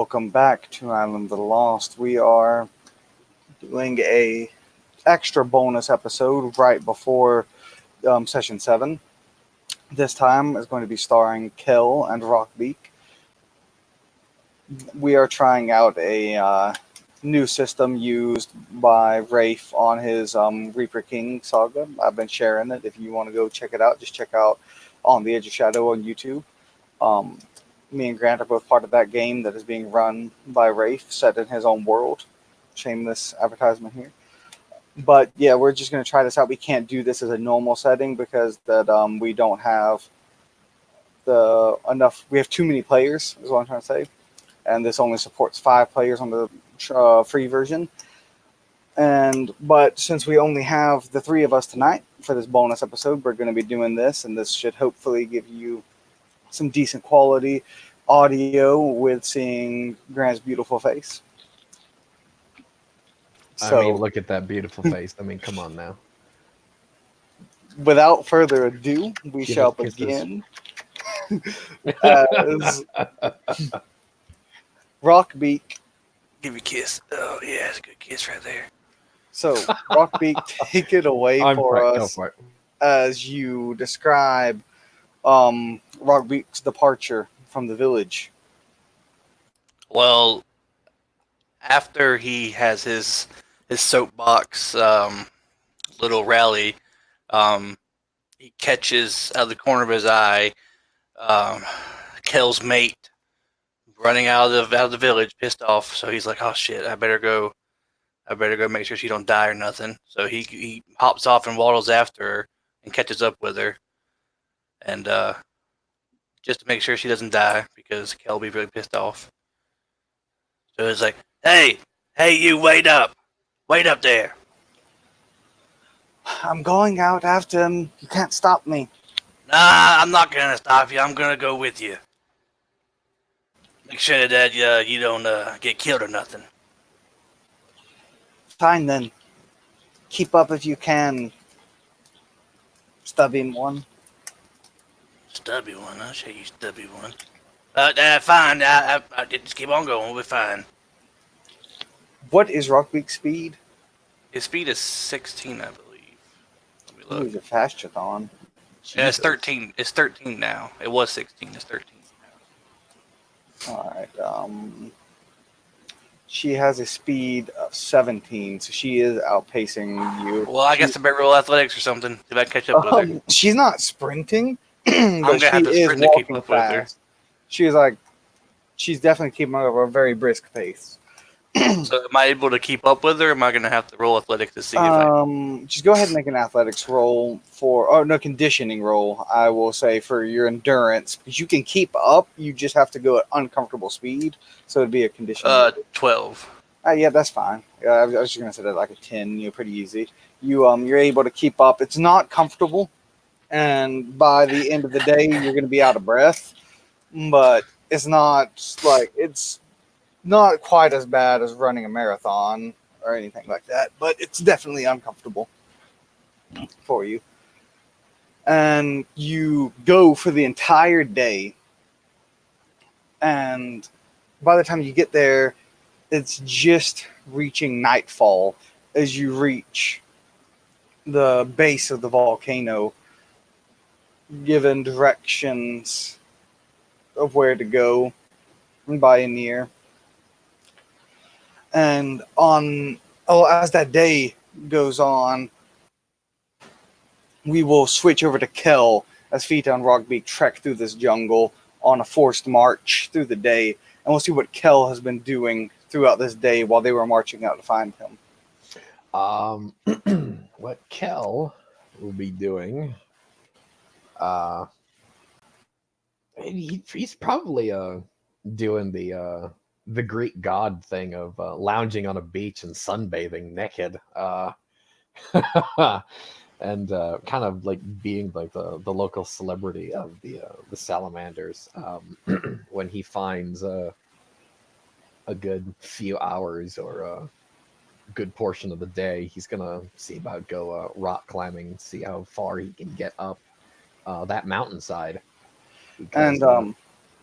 Welcome back to Island of the Lost. We are doing a extra bonus episode right before session 7. This time is going to be starring Kel and Rockbeak. We are trying out a new system used by Rafe on his Reaper King saga. I've been sharing it. If you want to go check it out, just check out On the Edge of Shadow on YouTube. Um, Me and Grant are both part of that game that is being run by Rafe, set in his own world. Shameless advertisement here. But yeah, we're just going to try this out. We can't do this as a normal setting because we don't have the enough. We have too many players, is what I'm trying to say. And this only supports 5 players on the free version. But since we only have the 3 of us tonight for this bonus episode, we're going to be doing this, and this should hopefully give you some decent quality audio with seeing Grant's beautiful face. So, look at that beautiful face. Come on now. without further ado, we Give shall us kisses. begin as Rockbeak. Give you a kiss. Oh, yeah, it's a good kiss right there. So, Rockbeak, take it away for us as you describe Rockbeak's departure from the village. Well, after he has his soapbox little rally, he catches out of the corner of his eye Kel's mate running out of the village, pissed off. So he's like, "Oh shit! I better go make sure she don't die or nothing." So he hops off and waddles after her and catches up with her, and just to make sure she doesn't die because Kel will be really pissed off. So it's like, hey, you wait up there. I'm going out after him. You can't stop me. Nah, I'm not gonna stop you. I'm gonna go with you. Make sure that you don't get killed or nothing. Fine then. Keep up if you can. Stubby one. Stubby one, I'll show you stubby one. Fine. I just keep on going. We'll be fine. What is Rockbeak's speed? His speed is 16, I believe. Let me Ooh, look. he's a fast-chathon. Yeah, it's 13. It's 13 now. It was 16. It's 13 now. Alright, she has a speed of 17, so she is outpacing you. Well, I guess I better roll athletics or something if I catch up with her. She's not sprinting, I'm but gonna she have to is sprint to keep walking up with her. fast. She's definitely keeping up at a very brisk pace. So am I able to keep up with her, or am I going to have to roll athletics to see if I... Just go ahead and make an athletics roll conditioning roll, I will say, for your endurance. Because you can keep up, you just have to go at uncomfortable speed. So it'd be a conditioning 12. Yeah, that's fine. I was just going to say that like a 10, pretty easy. You're able to keep up. It's not comfortable, and by the end of the day, you're going to be out of breath. But it's not quite as bad as running a marathon or anything like that, but it's definitely uncomfortable for you. And you go for the entire day, and by the time you get there, it's just reaching nightfall as you reach the base of the volcano, given directions of where to go by Anir. And as that day goes on, we will switch over to Kel as feeta and Rockbeak trek through this jungle on a forced march through the day, and we'll see what Kel has been doing throughout this day while they were marching out to find him. What Kel will be doing, he's probably doing the Greek god thing of lounging on a beach and sunbathing naked, and kind of like being like the local celebrity of the salamanders. When he finds a good few hours or a good portion of the day, he's gonna see about go rock climbing, see how far he can get up that mountainside. And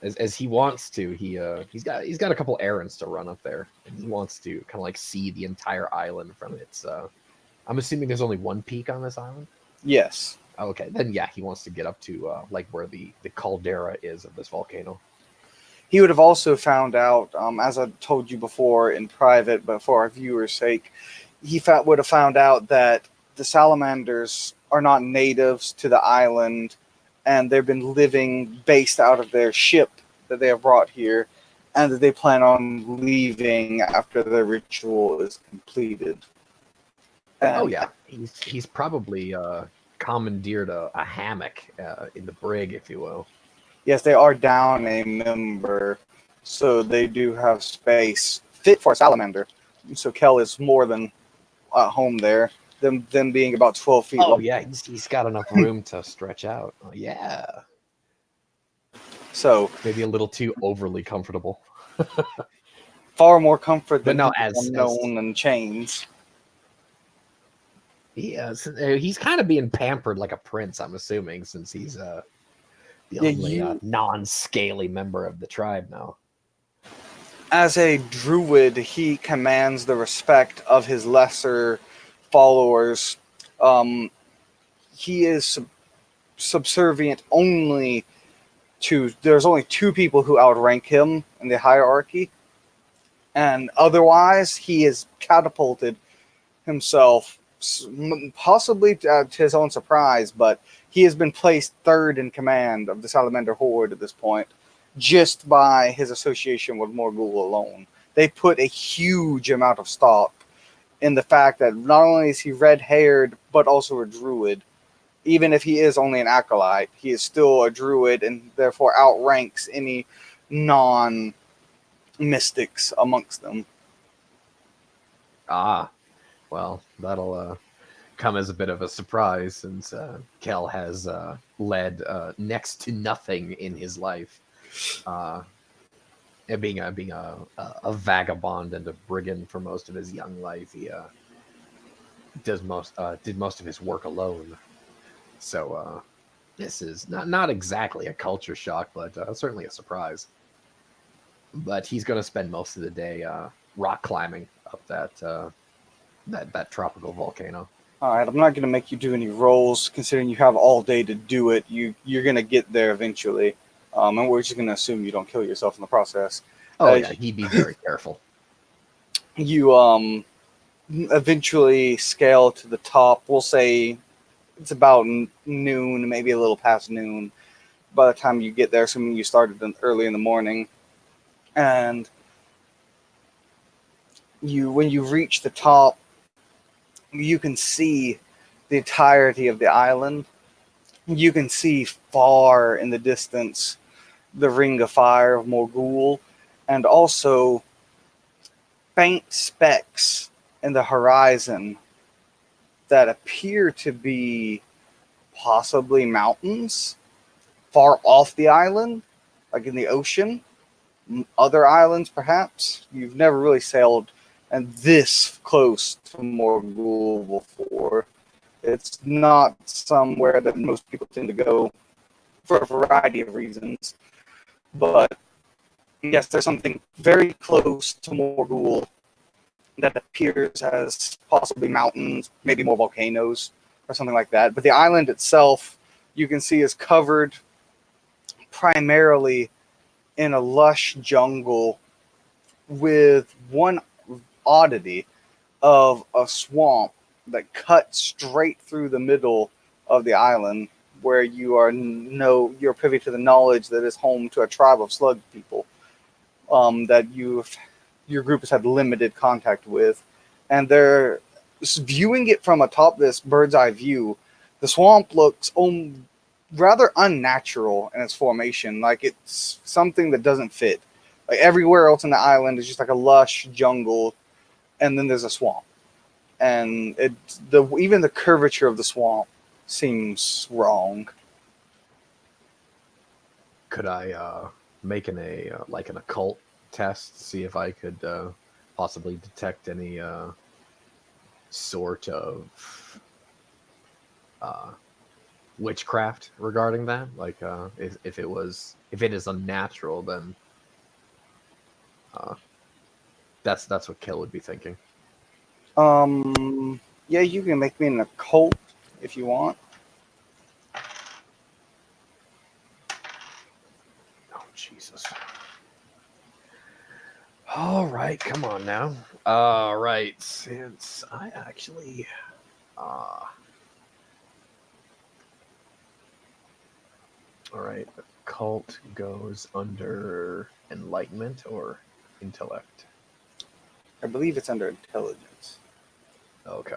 as he wants to. He's got a couple errands to run up there, and he wants to kind of like see the entire island from its. I'm assuming there's only one peak on this island. Yes. Okay, then yeah, he wants to get up to like where the caldera is of this volcano. He would have also found out, as I told you before in private, but for our viewers' sake, would have found out that the salamanders are not natives to the island, and they've been living based out of their ship that they have brought here, and that they plan on leaving after the ritual is completed. Oh And yeah, he's probably commandeered a hammock in the brig, if you will. yes, they are down a member, so they do have space fit for a salamander. So Kel is more than at home there. Them being about 12 feet Oh long. yeah, he's got enough room to stretch out. Oh, yeah, So maybe a little too overly comfortable. far more comfort But than no, his unknown and chains. he's kind of being pampered like a prince, I'm assuming, since he's the Yeah, only non-scaly member of the tribe now. As a druid, he commands the respect of his lesser followers. He is subservient only to. There's only two people who outrank him in the hierarchy, and otherwise, he has catapulted himself, possibly to his own surprise, but he has been placed third in command of the Salamander Horde at this point, just by his association with Morgul alone. They put a huge amount of stock in the fact that not only is he red-haired, but also a druid. Even if he is only an acolyte, he is still a druid and therefore outranks any non-mystics amongst them. Ah, well, that'll come as a bit of a surprise since Kel has led next to nothing in his life. Being a vagabond and a brigand for most of his young life, he did most of his work alone. So this is not exactly a culture shock, but certainly a surprise. But he's going to spend most of the day rock climbing up that tropical volcano. All right, I'm not going to make you do any rolls, considering you have all day to do it. You're going to get there eventually, and we're just going to assume you don't kill yourself in the process. Oh yeah, he'd be very careful. You eventually scale to the top. We'll say it's about noon, maybe a little past noon. By the time you get there, assuming you started early in the morning, and when you reach the top, you can see the entirety of the island. You can see far in the distance the ring of fire of Morgul, and also faint specks in the horizon that appear to be possibly mountains far off the island, like in the ocean. Other islands, perhaps. You've never really sailed and this close to Morgul before. It's not somewhere that most people tend to go for a variety of reasons. But yes, there's something very close to Morgul that appears as possibly mountains, maybe more volcanoes or something like that. But the island itself, you can see, is covered primarily in a lush jungle with one oddity of a swamp that cuts straight through the middle of the island, where you're privy to the knowledge that is home to a tribe of slug people that your group has had limited contact with, and they're viewing it from atop this bird's eye view. The swamp looks rather unnatural in its formation, like it's something that doesn't fit. Like everywhere else in the island is just like a lush jungle, and then there's a swamp, and even the curvature of the swamp seems wrong. Could I make an occult test, see if I could possibly detect any sort of witchcraft regarding that? Like, if it is unnatural, then uh, that's what Kel would be thinking. Yeah, you can make me an occult if you want. Oh Jesus! All right, come on now. All right, since I actually, uh, all right, cult goes under enlightenment or intellect. I believe it's under intelligence. Okay.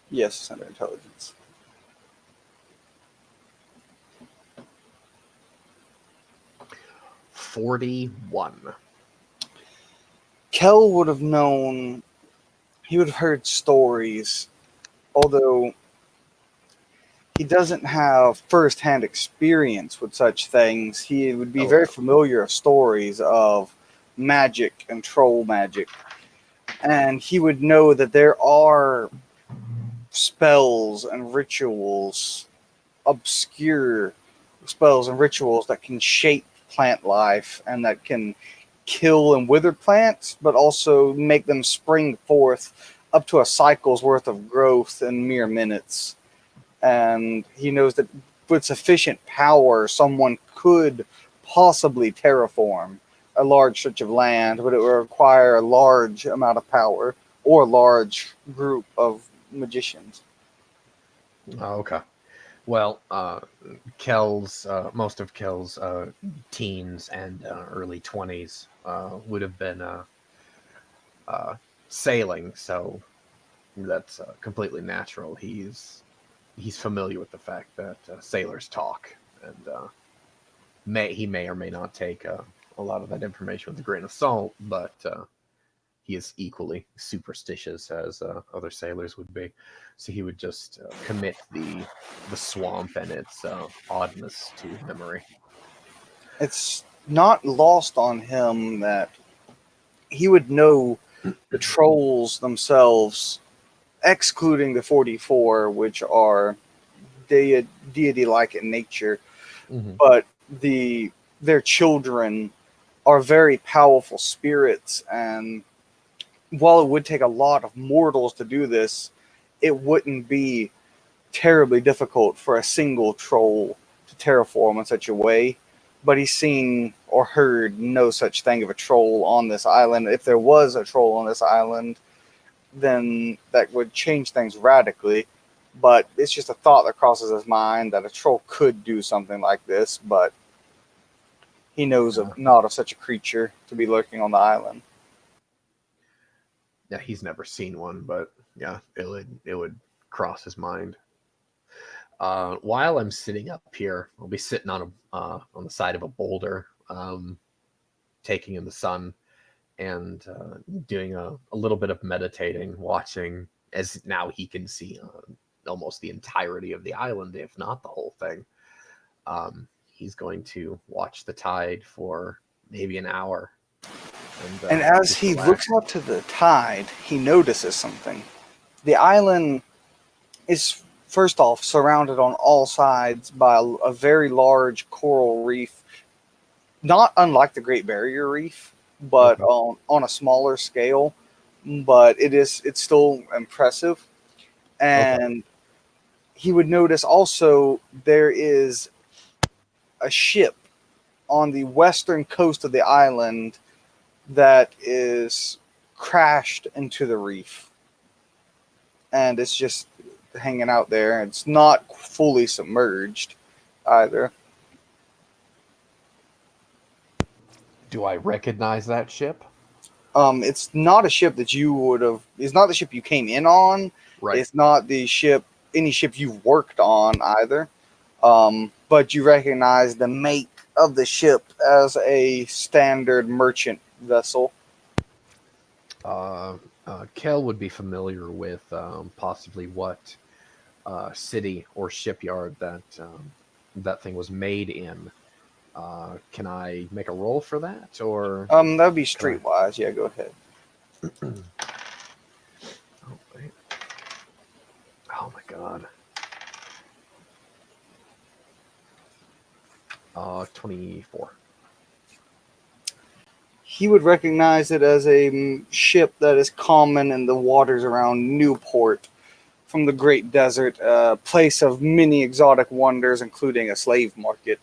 Yes, it's under intelligence. 41. Kel would have known, he would have heard stories, although he doesn't have first-hand experience with such things. He would be Oh, very no. familiar of stories of magic and troll magic, and he would know that there are spells and rituals, obscure spells and rituals that can shape plant life and that can kill and wither plants, but also make them spring forth up to a cycle's worth of growth in mere minutes. And he knows that with sufficient power, someone could possibly terraform a large stretch of land, but it would require a large amount of power or a large group of magicians. Oh, okay. Well, Kel's most of Kel's teens and early 20s would have been uh, sailing, so that's completely natural. He's familiar with the fact that sailors talk, and he may or may not take a lot of that information with a grain of salt, but he is equally superstitious as other sailors would be. So he would just commit the swamp and its oddness to memory. It's not lost on him that he would know the trolls themselves, excluding the 44, which are deity-like in nature, Mm-hmm. but their children are very powerful spirits, and while it would take a lot of mortals to do this, it wouldn't be terribly difficult for a single troll to terraform in such a way. But he's seen or heard no such thing of a troll on this island. If there was a troll on this island, then that would change things radically. But it's just a thought that crosses his mind that a troll could do something like this, but he knows Uh, of not of such a creature to be lurking on the island. yeah, he's never seen one, but yeah, it would cross his mind. While I'm sitting up here, I'll be sitting on the side of a boulder, taking in the sun and doing a little bit of meditating, watching as now he can see almost the entirety of the island, if not the whole thing. He's going to watch the tide for maybe an hour and And as just he relax. looks out to the tide, he notices something. The island is, first off, surrounded on all sides by a very large coral reef, not unlike the Great Barrier Reef, but Mhm. on a smaller scale. But it's still impressive. Okay. And he would notice also there is a ship on the western coast of the island that is crashed into the reef, and it's just hanging out there. It's not fully submerged either. Do I recognize that ship? It's not a ship that you would have. It's not the ship you came in on. Right. It's not the ship, any ship you've worked on either. But you recognize the make of the ship as a standard merchant vessel. Uh, Kel would be familiar with possibly what city or shipyard that thing was made in. Can I make a roll for that, or That would be can streetwise. Yeah, go ahead. I? Oh, wait. God. 24. He would recognize it as a ship that is common in the waters around Newport from the Great Desert, a place of many exotic wonders, including a slave market.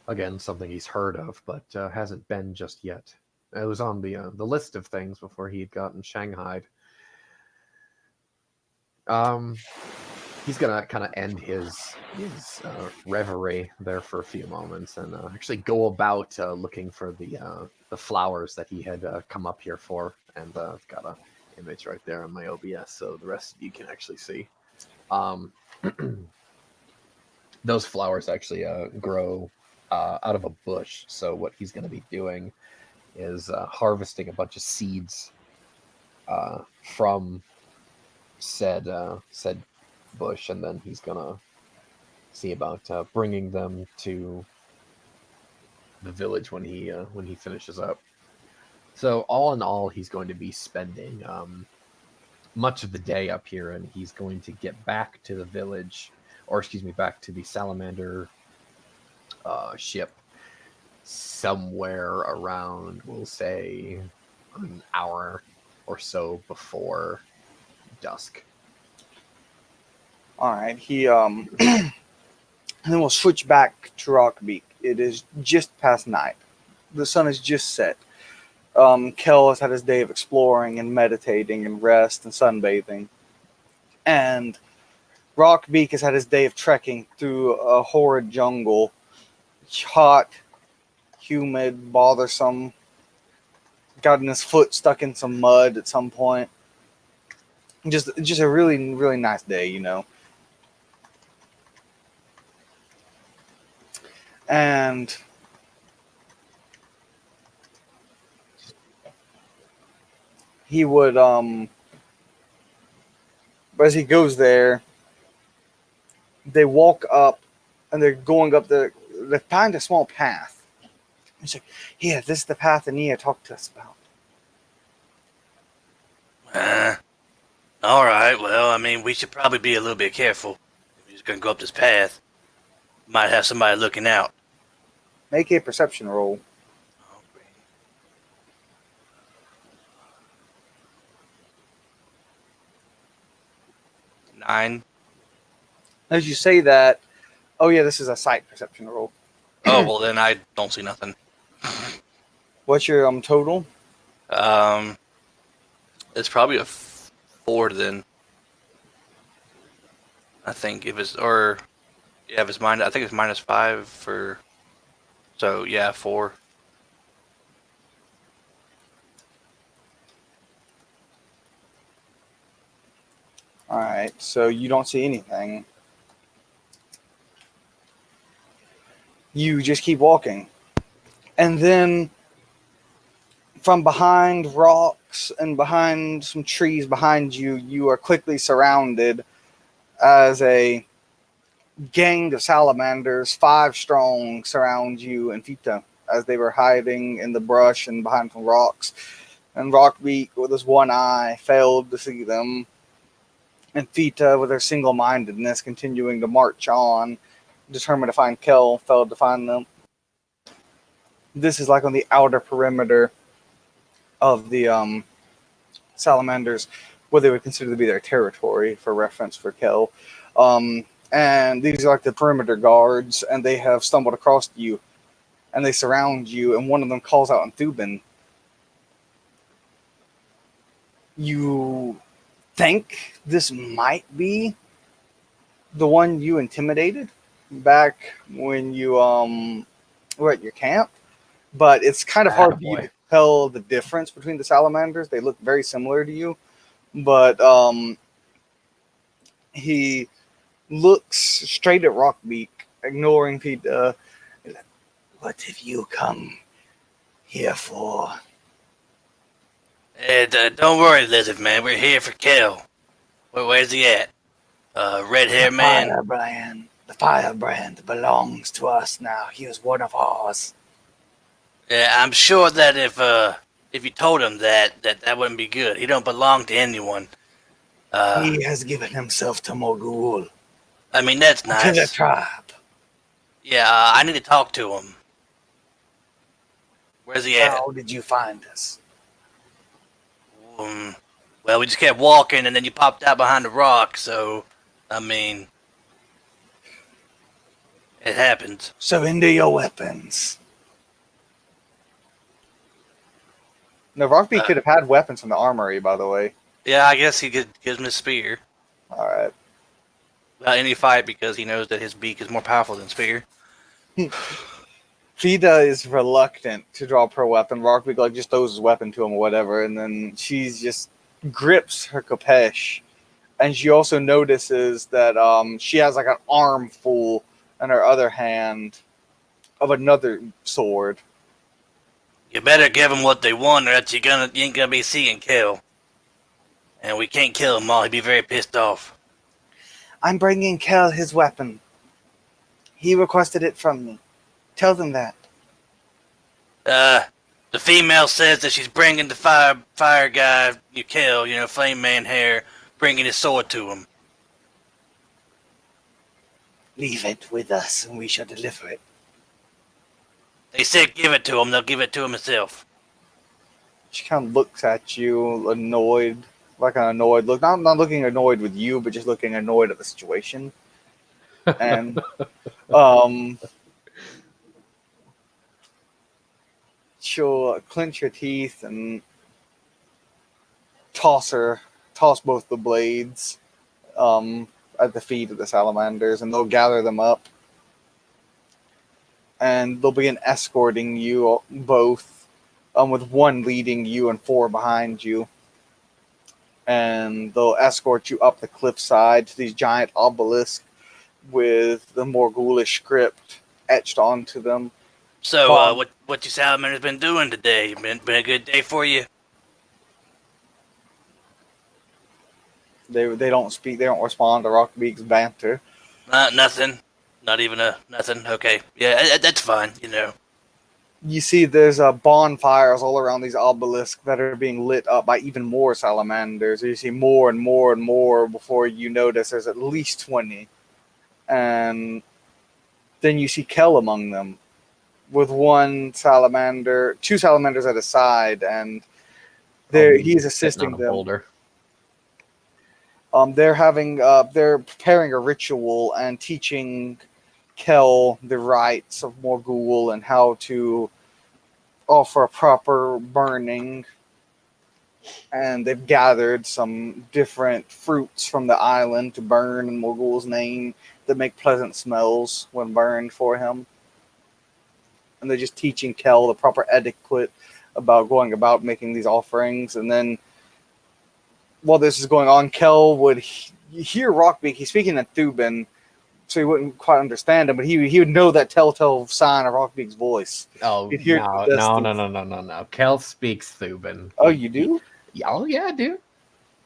Again, something he's heard of, but hasn't been just yet. It was on the list of things before he had gotten shanghaied. He's gonna kind of end his reverie there for a few moments and actually go about looking for the flowers that he had come up here for. And I've got a image right there on my OBS, so the rest of you can actually see. Those flowers actually grow out of a bush. So what he's going to be doing is harvesting a bunch of seeds from said bush, and then he's gonna see about bringing them to the village when he finishes up. So all in all, he's going to be spending much of the day up here, and he's going to get back to the village, or excuse me, back to the salamander ship somewhere around, we'll say, an hour or so before dusk. All right, and then we'll switch back to Rockbeak. It is just past night. The sun has just set. Kel has had his day of exploring and meditating and rest and sunbathing. And Rockbeak has had his day of trekking through a horrid jungle. Hot, humid, bothersome. Gotten his foot stuck in some mud at some point. Just a really, really nice day, you know. And he would as he goes there, they walk up and they're going up they find a small path. He's like, yeah, this is the path that Nia talked to us about. All right. Well, I mean, we should probably be a little bit careful. If we're just gonna go up this path, might have somebody looking out. Make a perception roll. Oh, great. Nine. As you say that, oh yeah, this is a sight perception roll. Oh well, then I don't see nothing. What's your total? It's probably a 4 then. I think if it's if it's minus, I think it's -5 for. So yeah, 4. All right, so you don't see anything. You just keep walking. And then from behind rocks and behind some trees behind you, you are quickly surrounded as a gang of salamanders, 5 strong, surround you and feeta as they were hiding in the brush and behind some rocks. And Rockbeak, with his one eye, failed to see them. And feeta, with her single-mindedness, continuing to march on, determined to find Kel, failed to find them. This is like on the outer perimeter of the salamanders, what they would consider to be their territory, for reference for Kel. And these are like the perimeter guards, and they have stumbled across you, and they surround you, and one of them calls out in Thuban. You think this might be the one you intimidated back when you were at your camp, but it's kind of hard for you to tell the difference between the salamanders. They look very similar to you, but he looks straight at Rockbeak, ignoring feeta. What have you come here for? Hey, don't worry, lizard man. We're here for Kel. Where's he at? Red hair man. Firebrand. The firebrand belongs to us now. He is one of ours. Yeah, I'm sure that if you told him that wouldn't be good. He don't belong to anyone. He has given himself to Morgul, I mean, that's to the nice. tribe. Yeah, I need to talk to him. Where's he at? How did you find us? Well, we just kept walking, and then you popped out behind the rock. So, I mean, it happens. Surrender your weapons. No, Rockbeak could have had weapons from the armory, by the way. Yeah, I guess he gives him his spear All right. without any fight because he knows that his beak is more powerful than spear. Feeta is reluctant to drop her weapon. Rockbeak like just throws his weapon to him or whatever, and then she's just grips her Kapesh, and she also notices that she has like an armful in her other hand of another sword. You better give him what they want, or else you ain't gonna be seeing Kel. And we can't kill him all. He'd be very pissed off. I'm bringing Kel his weapon. He requested it from me. Tell them that. The female says that she's bringing the fire guy you kill, Flame Man Hair, bringing his sword to him. Leave it with us, and we shall deliver it. They said give it to him. They'll give it to him himself. She kind of looks at you, annoyed, like an annoyed look. Not looking annoyed with you, but just looking annoyed at the situation. And she'll clench her teeth and toss both the blades at the feet of the salamanders, and they'll gather them up, and they'll begin escorting you both, with one leading you and four behind you, and they'll escort you up the cliffside to these giant obelisks with the more ghoulish script etched onto them. So, what you salamanders been doing today? Been a good day for you? They don't speak. They don't respond to Rockbeak's banter. Nothing. Not even nothing. Okay. Yeah, that's fine. You see there's bonfires all around these obelisks that are being lit up by even more salamanders. You see more and more and more before you notice there's at least 20. And then you see Kel among them with two salamanders at his side, and he's assisting them. Boulder. They're preparing a ritual and teaching Kel the rites of Morgul and how to offer a proper burning. And they've gathered some different fruits from the island to burn in Morgul's name that make pleasant smells when burned for him. And they're just teaching Kel the proper etiquette about going about making these offerings. And then while this is going on, Kel would hear Rockbeak. He's speaking in Thuban, so he wouldn't quite understand him, but he would know that telltale sign of Rockbeak's voice. Oh, no. Kel speaks Thuban. Oh, you do? Oh, yeah, I do.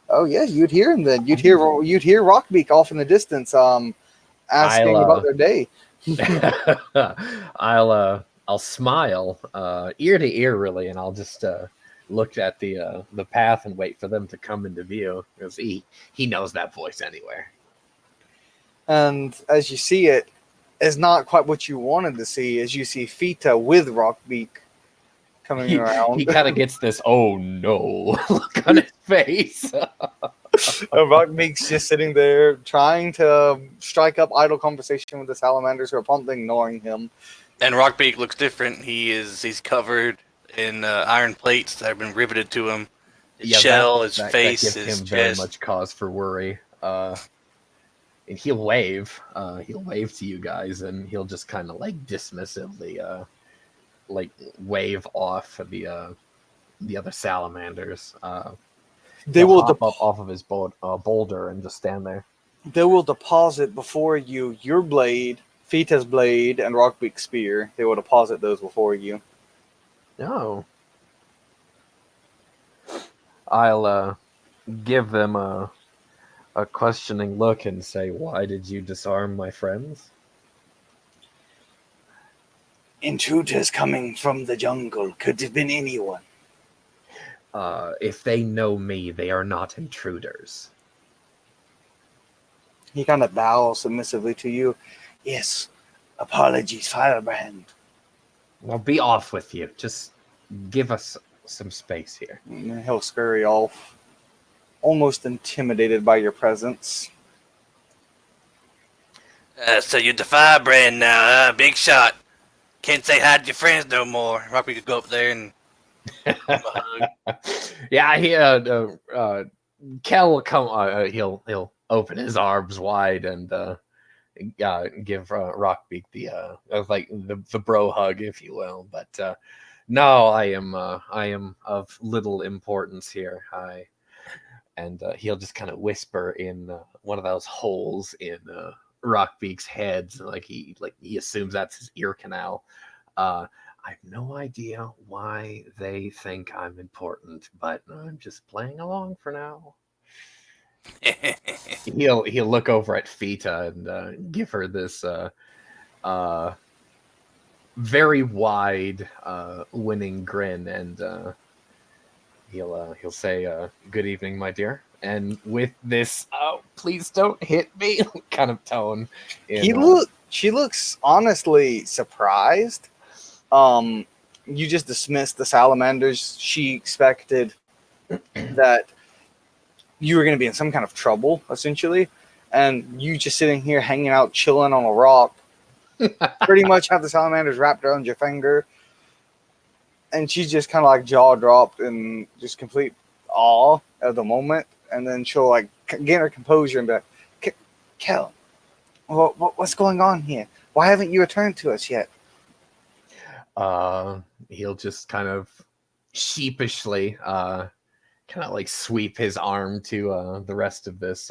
Oh, yeah, you'd hear him then. You'd hear Rockbeak off in the distance asking about their day. I'll smile ear to ear, really, and I'll just look at the path and wait for them to come into view, because he knows that voice anywhere. And as you see it, is not quite what you wanted to see, as you see Feeta with Rockbeak coming around. He kind of gets this, oh no, look on his face. Rockbeak's just sitting there trying to strike up idle conversation with the salamanders who are promptly ignoring him. And Rockbeak looks different. He's covered in iron plates that have been riveted to him. His shell, his face, that gives his him chest. very much cause for worry. And he'll wave to you guys, and he'll just kind of like dismissively wave off the other salamanders. They will hop up off of his boulder and just stand there. They will deposit before you your blade, Feeta's blade, and Rockbeak's spear. They will deposit those before you. No. I'll give them a questioning look and say, "Why did you disarm my friends?" Intruders coming from the jungle. Could have been anyone. If they know me, they are not intruders. He kind of bows submissively to you. Yes, apologies, Firebrand. Now be off with you. Just give us some space here. And then he'll scurry off, almost intimidated by your presence. So you're the Firebrand now, huh? Big shot. Can't say hi to your friends no more. Rockbeak could go up there and give him a hug. Yeah, Kel will come. He'll open his arms wide and give Rockbeak the like the bro hug, if you will. But no, I am of little importance here. He'll just kind of whisper in one of those holes in Rockbeak's head, like he assumes that's his ear canal. I have no idea why they think I'm important, but I'm just playing along for now. He'll look over at Feeta and give her this uh, very wide winning grin, and he'll say, "Good evening, my dear." And with this, "Oh, please don't hit me" kind of tone. She looks honestly surprised. You just dismissed the salamanders. She expected that you were going to be in some kind of trouble, essentially, and you just sitting here hanging out, chilling on a rock, pretty much have the salamanders wrapped around your finger, and she's just kind of like jaw dropped in just complete awe at the moment, and then she'll like gain her composure and be like, Kel, what's going on here? Why haven't you returned to us yet? He'll just kind of sheepishly kind of like sweep his arm to the rest of this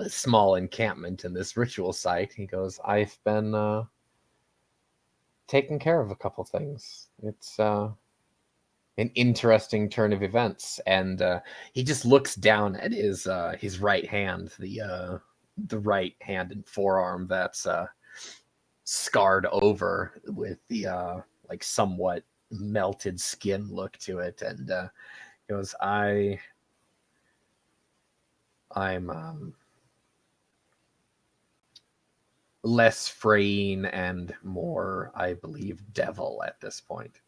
small encampment in this ritual site. He goes, "I've been taking care of a couple things. It's an interesting turn of events." And he just looks down at his right hand, the right hand and forearm that's scarred over with the like somewhat melted skin look to it, and goes, I'm less Frayne and more, I believe, devil at this point.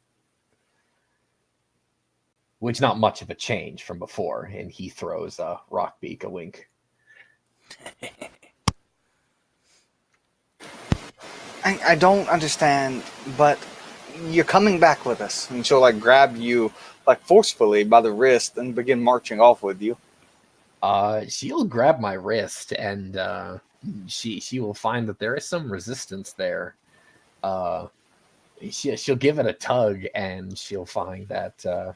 Which not much of a change from before, and he throws Rockbeak a wink. I don't understand, but you're coming back with us. And she'll like grab you like forcefully by the wrist and begin marching off with you. She'll grab my wrist, and she will find that there is some resistance there. She'll give it a tug, and she'll find that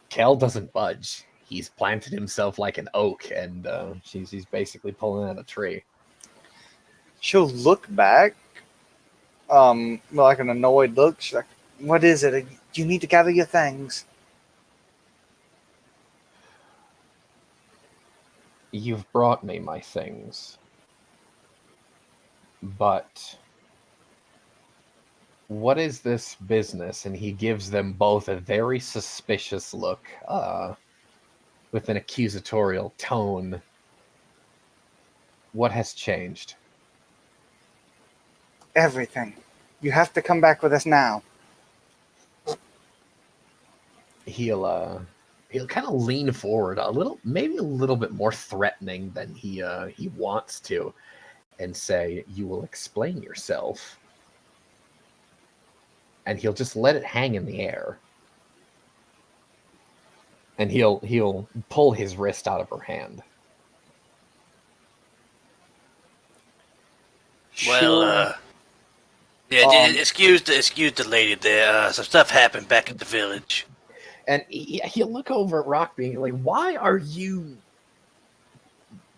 Kel doesn't budge. He's planted himself like an oak, and she's basically pulling out a tree. She'll look back, like an annoyed look. She's like, "What is it? You need to gather your things." You've brought me my things, but what is this business? And he gives them both a very suspicious look, with an accusatorial tone. What has changed? Everything. You have to come back with us now. He'll kind of lean forward a little, maybe a little bit more threatening than he wants to, and say, "You will explain yourself." And he'll just let it hang in the air. And he'll pull his wrist out of her hand. Well, yeah, excuse the lady there. Some stuff happened back at the village. And he'll look over at Rockbeak like, "Why are you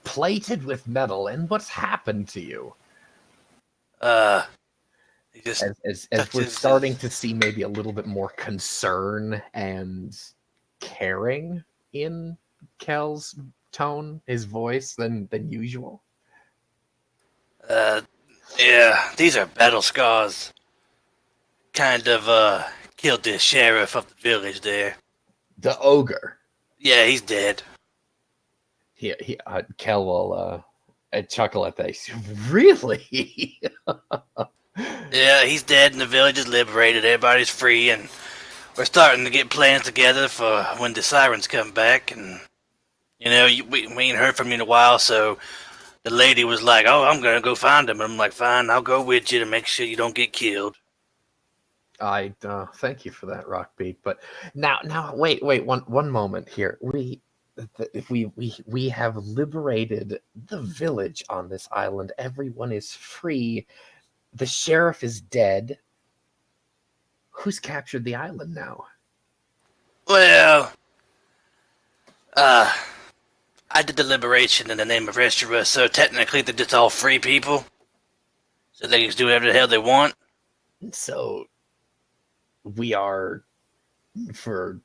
plated with metal, and what's happened to you?" Just as we're starting to see maybe a little bit more concern and caring in Kel's tone, his voice, than usual. Yeah, these are battle scars. Kind of killed the sheriff of the village there. The ogre. Yeah, he's dead. Kel will chuckle at this. Really? Yeah, he's dead and the village is liberated. Everybody's free, and we're starting to get plans together for when the sirens come back. And we ain't heard from you in a while, so the lady was like, "Oh, I'm gonna go find him." And I'm like, "Fine, I'll go with you to make sure you don't get killed." I thank you for that, Rockbeak. But now, wait, one moment here. We have liberated the village on this island. Everyone is free. The sheriff is dead. Who's captured the island now? Well, I did the liberation in the name of Restura, so technically they're just all free people, so they can do whatever the hell they want. So we are, for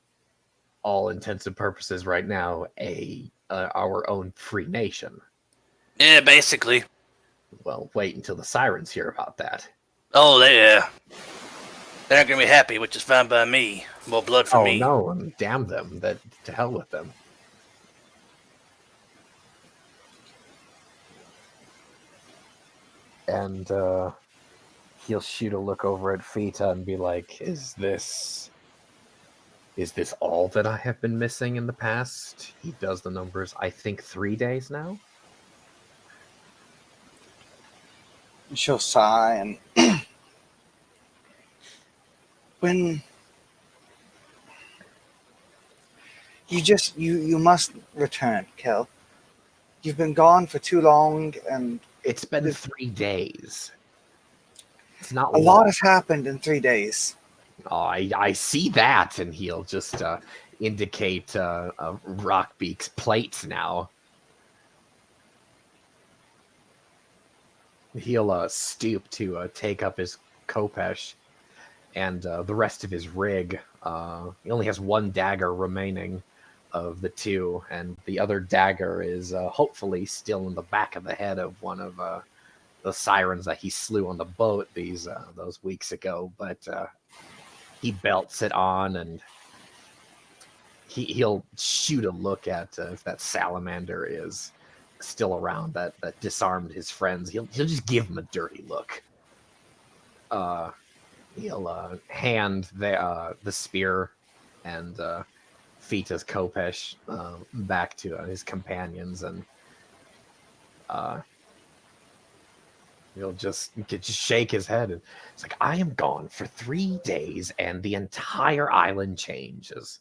all intents and purposes, right now our own free nation. Yeah, basically. Well, wait until the sirens hear about that. Oh, they're not gonna be happy, which is fine by me. More blood for me. Oh no, damn them! That to hell with them. And he'll shoot a look over at feeta and be like, Is this all that I have been missing in the past? He does the numbers, I think 3 days now. She'll sigh and when you must return, Kel. You've been gone for too long, and It's been 3 days. It's not a long. lot has happened in 3 days. Oh, I see that, and he'll just indicate Rockbeak's plates now. He'll stoop to take up his khopesh and the rest of his rig. He only has one dagger remaining of the two, and the other dagger is hopefully still in the back of the head of one of the sirens that he slew on the boat those weeks ago. But he belts it on, and he'll shoot a look at if that salamander is still around that disarmed his friends. He'll just give him a dirty look. He'll hand the spear and feeta's khopesh back to his companions, and he'll just shake his head. And it's like, I am gone for 3 days, and the entire island changes.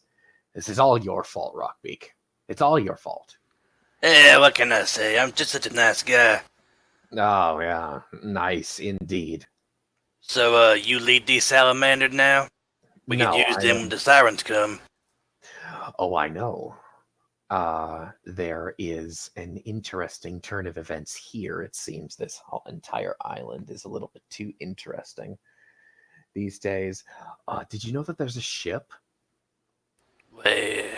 This is all your fault, Rockbeak. It's all your fault. Yeah, what can I say? I'm just such a nice guy. Oh, yeah. Nice, indeed. So, you lead these salamanders now? We can use them when the sirens come. Oh, I know. There is an interesting turn of events here. It seems this whole entire island is a little bit too interesting these days. Did you know that there's a ship? Well,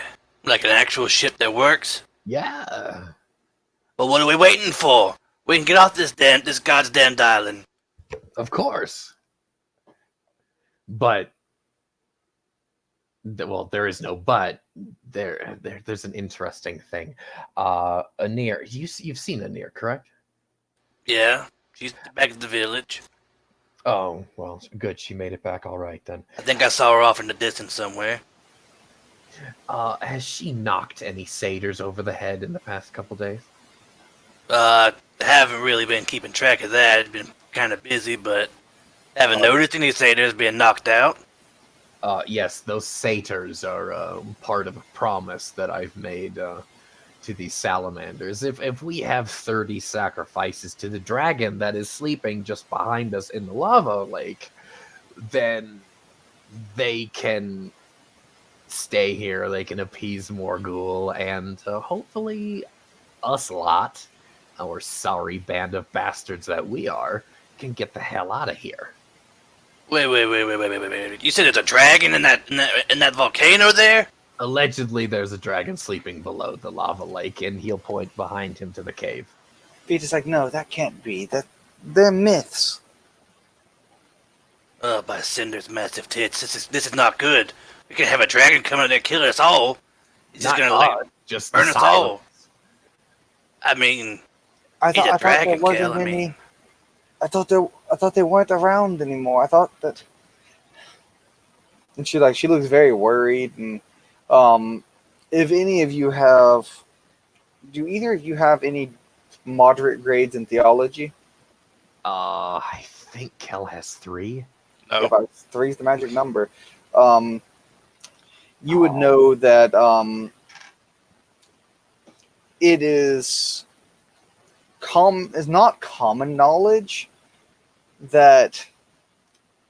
like an actual ship that works? Yeah. Well, what are we waiting for? We can get off this goddamn island. Of course. But well, there is no but. There's an interesting thing. Anir, you've seen Anir, correct? Yeah, she's back at the village. Oh, well, good. She made it back all right then. I think I saw her off in the distance somewhere. Has she knocked any satyrs over the head in the past couple days? Haven't really been keeping track of that. It's been kind of busy, but haven't noticed any satyrs being knocked out. Yes, those satyrs are part of a promise that I've made to these salamanders. If we have 30 sacrifices to the dragon that is sleeping just behind us in the lava lake, then they can stay here. They can appease Morgul, and hopefully us lot, our sorry band of bastards that we are, can get the hell out of here. Wait. You said there's a dragon in that volcano there? Allegedly, there's a dragon sleeping below the lava lake, and he'll point behind him to the cave. Feeta's like, no, that can't be. They're myths. Oh, by Cinder's massive tits. This is not good. We can have a dragon come in there and kill us all. He's just gonna just burn us all. I mean, I he's thought a I thought there dragon, Kel. wasn't I any. mean, I thought they weren't around anymore. I thought that. And she looks very worried. And um, if any of you have, do either of you have any moderate grades in theology? I think Kel has 3. no. If I, three's the magic number, um, you would Oh, know that it is is not common knowledge that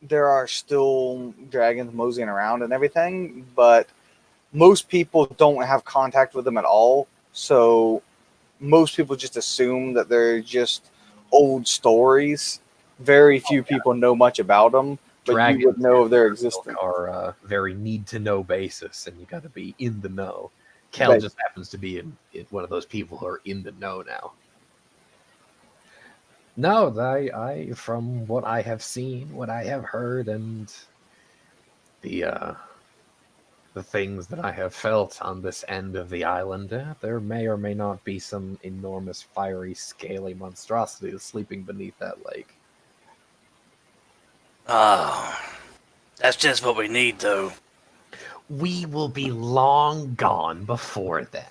there are still dragons moseying around and everything, but most people don't have contact with them at all. So most people just assume that they're just old stories. Very few people know much about them, but you would dragons know of their book existence. are very need to know basis, and you got to be in the know. Kel But just happens to be in one of those people who are in the know now. No, I from what I have seen, what I have heard, and the uh, the things that I have felt on this end of the island, there may or may not be some enormous, fiery, scaly monstrosities sleeping beneath that lake. Oh, that's just what we need, though. We will be long gone before then.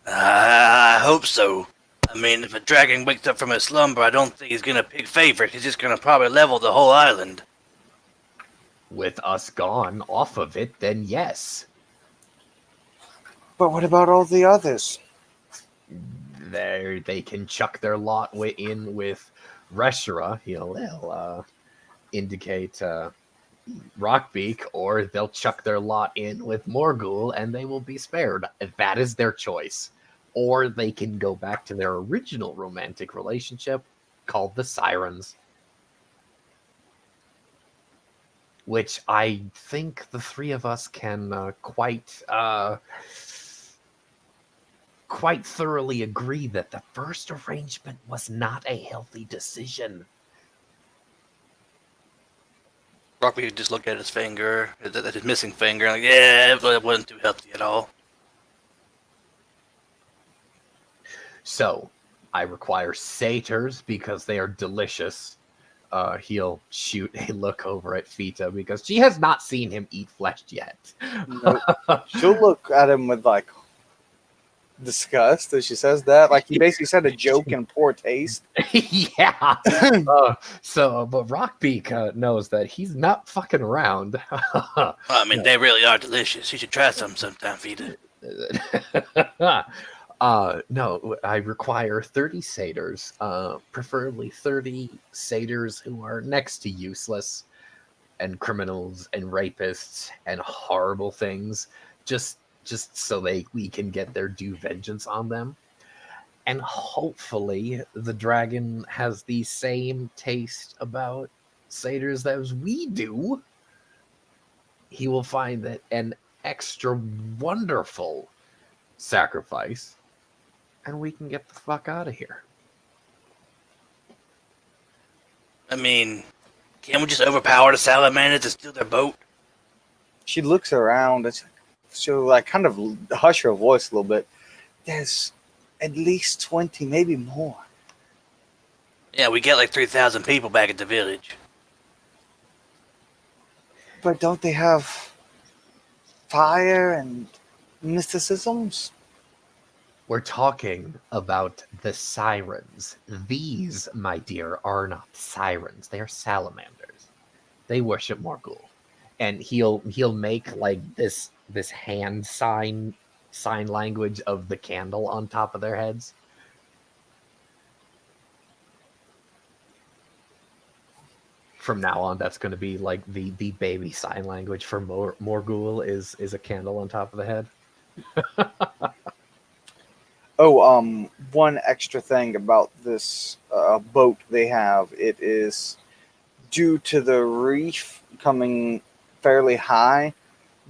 I hope so. I mean, if a dragon wakes up from his slumber, I don't think he's gonna pick favorites. He's just gonna probably level the whole island. With us gone off of it, then yes. what about all the others? They can chuck their lot in with Reshra. They'll indicate Rockbeak, or they'll chuck their lot in with Morgul, and they will be spared. That is their choice. Or they can go back to their original romantic relationship called the Sirens, which I think the 3 of us can quite thoroughly agree that the first arrangement was not a healthy decision. Rockbeak would just look at his finger, at his missing finger, like, yeah, it wasn't too healthy at all. So, I require satyrs because they are delicious. He'll shoot a look over at Feeta because she has not seen him eat flesh yet. Nope. She'll look at him with like disgust as she says that. Like he basically said a joke in poor taste. Yeah. But Rockbeak knows that he's not fucking around. I mean, they really are delicious. You should try some sometime, Feeta. No, I require 30 satyrs, preferably 30 satyrs who are next to useless and criminals and rapists and horrible things, just so we can get their due vengeance on them. And hopefully the dragon has the same taste about satyrs as we do. He will find that an extra wonderful sacrifice, and we can get the fuck out of here. I mean, can't we just overpower the salamanders and steal their boat? She looks around and she'll like kind of hush her voice a little bit. There's at least 20, maybe more. Yeah, we get like 3,000 people back at the village. But don't they have fire and mysticisms? We're talking about the sirens. These, my dear, are not sirens. They are salamanders. They worship Morgul. And he'll make like this hand sign language of the candle on top of their heads. From now on, that's going to be like the baby sign language for Morgul is a candle on top of the head. Oh, one extra thing about this boat they have. It is due to the reef coming fairly high.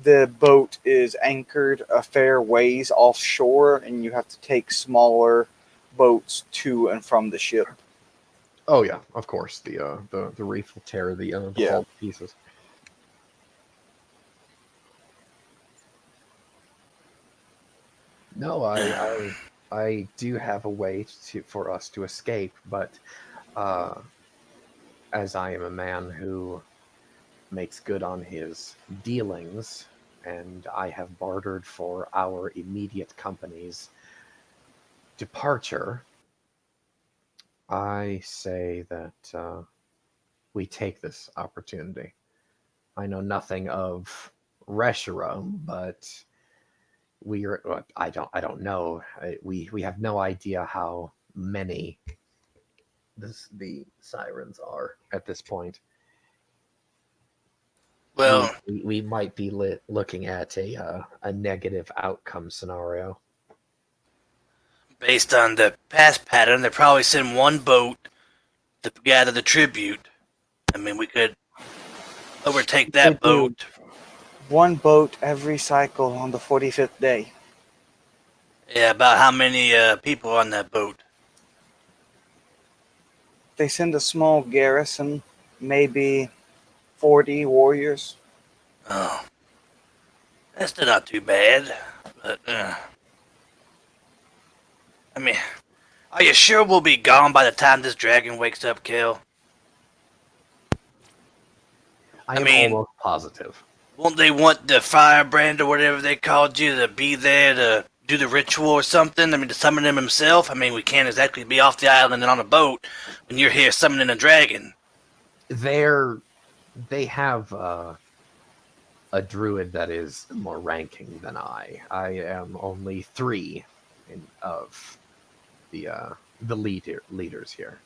The boat is anchored a fair ways offshore, and you have to take smaller boats to and from the ship. Oh yeah, of course. The reef will tear the Yeah. hull to pieces. No, I do have a way for us to escape, but uh, as I am a man who makes good on his dealings, and I have bartered for our immediate company's departure, I say that we take this opportunity. I know nothing of Reshiram, but I don't know. We have no idea how many the sirens are at this point. Well, We might be looking at a negative outcome scenario. based on the past pattern, they probably send one boat to gather the tribute. I mean, we could overtake They that do boat. one boat every cycle on the 45th day. Yeah, about how many people on that boat? They send a small garrison, maybe 40 warriors. Oh, that's still not too bad. But, I mean, are you sure we'll be gone by the time this dragon wakes up, Kel? I I am mean, almost positive. won't they want the firebrand or whatever they called you to be there to do the ritual or something? I mean, to summon him himself? I mean, we can't exactly be off the island and on a boat when you're here summoning a dragon. They have a druid that is more ranking than I. I am only three of the leaders here.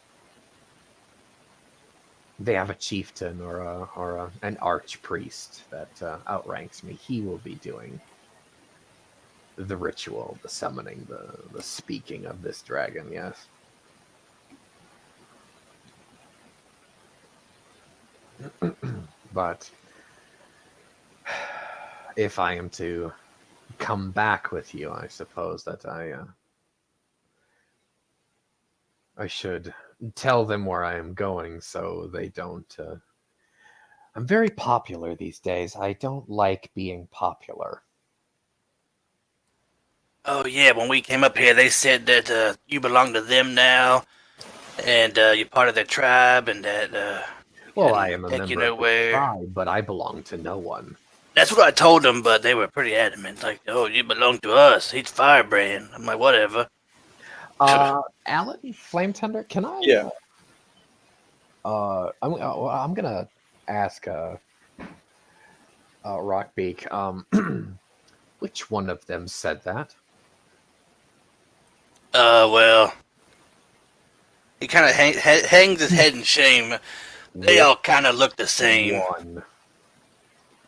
They have a chieftain or an archpriest that outranks me. He will be doing the ritual, the summoning, the speaking of this dragon. Yes. But if I am to come back with you, I suppose that I should tell them where I am going so they don't. I'm very popular these days. I don't like being popular. Oh, yeah, when we came up here, they said that you belong to them now, and you're part of their tribe, and that we Well, I couldn't am a take you member of the nowhere. tribe, but I belong to no one. That's what I told them, but they were pretty adamant. Like, oh, you belong to us. He's Firebrand. I'm like, whatever. Alan, Flame Tender, can I? Yeah. I'm gonna ask Rockbeak. Which one of them said that? Well, he kind of hangs his head in shame. They Which all kind of look the same. one?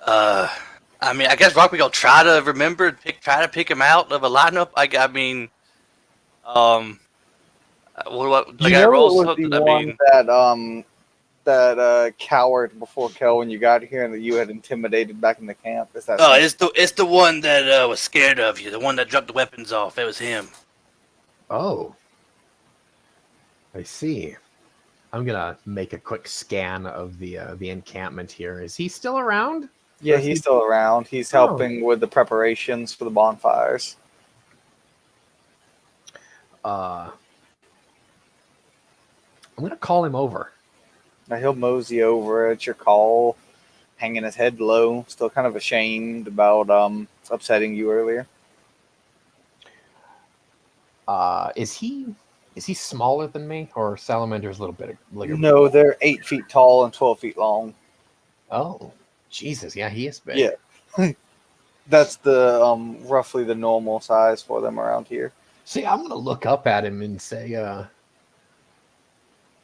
Uh, I mean, I guess Rockbeak will try to remember, try to pick him out of a lineup. I mean, um, like You I know roll it was the something. I one mean, that cowered before Kel when you got here and that you had intimidated back in the camp. Is that same? it's the one that was scared of you, the one that dropped the weapons off. It was him. Oh, I see. I'm gonna make a quick scan of the encampment here. Is he still around? Yeah, he's still around. He's Oh. helping with the preparations for the bonfires. I'm gonna call him over. Now he'll mosey over at your call, hanging his head low, still kind of ashamed about upsetting you earlier. Is he smaller than me, or Salamander's a little bit bigger? No, they're 8 feet tall and 12 feet long. Oh, Jesus! Yeah, he is big. Yeah, that's the roughly the normal size for them around here. See, I'm gonna look up at him and say,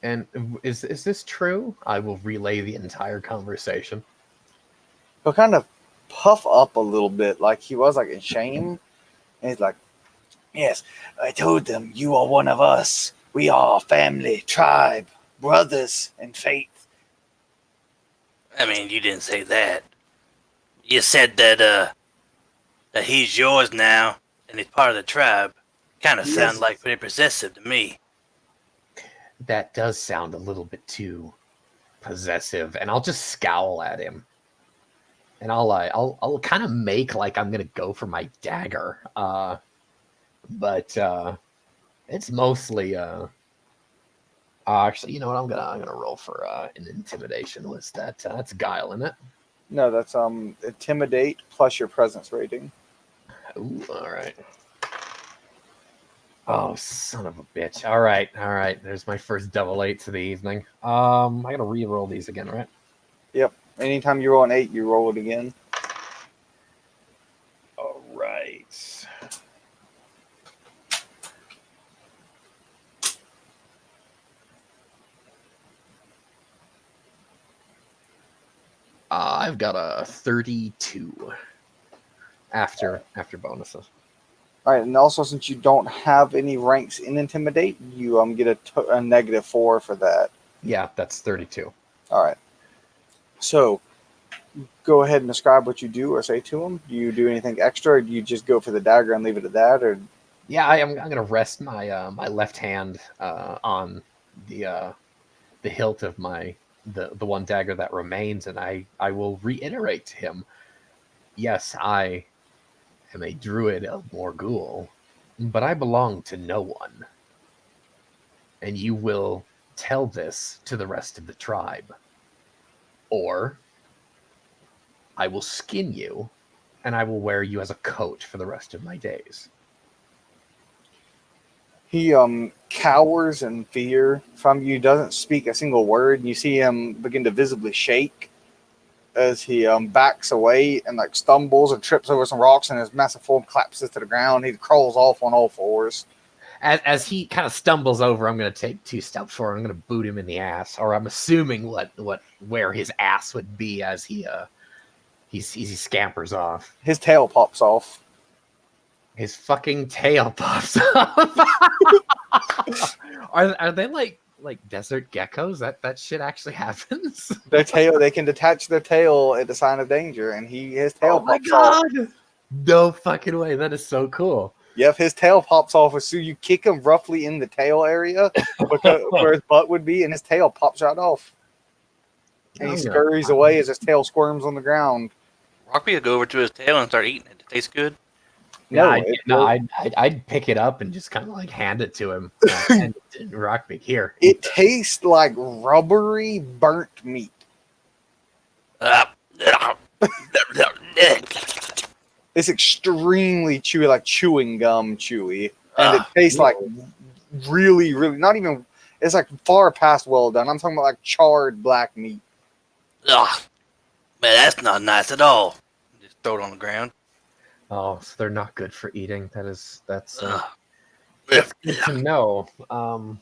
and is this true? I will relay the entire conversation. He'll kind of puff up a little bit, like he was like in shame, and he's like, "Yes, I told them you are one of us. We are family, tribe, brothers in faith." I mean, you didn't say that. You said that he's yours now and he's part of the tribe. Kind of He sound is. like pretty possessive to me. That does sound a little bit too possessive, and I'll just scowl at him, and I'll kind of make like I'm gonna go for my dagger, but it's mostly actually, you know what? I'm gonna roll for an intimidation. What's that? That's guile, isn't it? No, that's intimidate plus your presence rating. Ooh, all right. Oh, son of a bitch! All right, all right. There's my first double eights of the evening. I gotta re-roll these again, right? Yep. Anytime you roll an 8, you roll it again. All right. I've got a 32 after bonuses. All right, and also since you don't have any ranks in intimidate, you get a -4 for that. Yeah, that's 32. All right. So go ahead and describe what you do or say to him. Do you do anything extra, or do you just go for the dagger and leave it at that? Or Yeah, I'm gonna rest my my left hand on the hilt of the one dagger that remains, and I will reiterate to him, yes, I am a druid of Morgul, but I belong to no one, and you will tell this to the rest of the tribe, or I will skin you, and I will wear you as a coat for the rest of my days. he cowers in fear from you, doesn't speak a single word. You see him begin to visibly shake as he backs away and like stumbles and trips over some rocks, and his massive form collapses to the ground. He crawls off on all fours. As he kind of stumbles over, I'm going to take 2 steps forward. I'm going to boot him in the ass, or I'm assuming where his ass would be as he scampers off. His tail pops off. His fucking tail pops off. Are they like desert geckos? That shit actually happens. Their tail, they can detach their tail at the sign of danger, and his tail Oh my pops off. god! No fucking way. That is so cool. Yep, his tail pops off as soon as you kick him roughly in the tail area, because where his butt would be, and his tail pops right off. And he scurries away as his tail squirms on the ground. Rockbeak would go over to his tail and start eating it. It tastes good. No, I'd pick it up and just kind of like hand it to him. And Rockbeak, here. It tastes like rubbery burnt meat. It's extremely chewy, like chewing gum chewy. And it tastes like really, really, not even, it's like far past well done. I'm talking about like charred black meat. Ugh. Man, that's not nice at all. Just throw it on the ground. Oh, so they're not good for eating. That's Ugh. good to know. I'm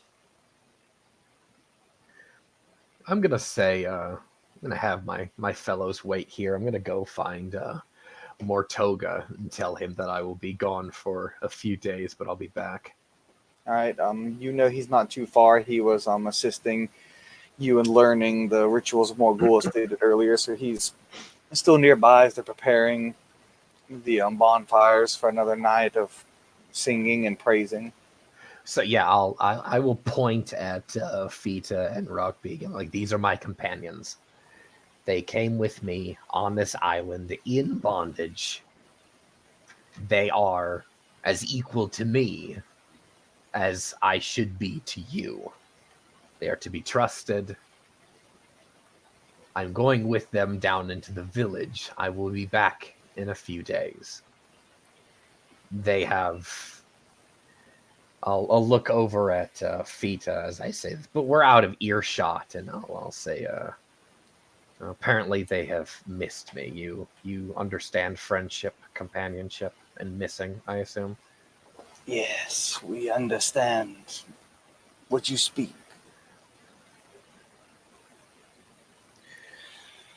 gonna say I'm gonna have my fellows wait here. I'm gonna go find Mortoga and tell him that I will be gone for a few days, but I'll be back. All right. You know he's not too far. He was assisting you in learning the rituals of Morgul as stated earlier, so he's still nearby as they're preparing the bonfires for another night of singing and praising. So yeah, I will point at Feeta and Rockbeak and like, these are my companions. They came with me on this island in bondage. They are as equal to me as I should be to you. They are to be trusted. I'm going with them down into the village. I will be back in a few days. They have... I'll look over at Feeta as I say this, but we're out of earshot, and I'll say, apparently they have missed me. You understand friendship, companionship, and missing, I assume? Yes, we understand what you speak.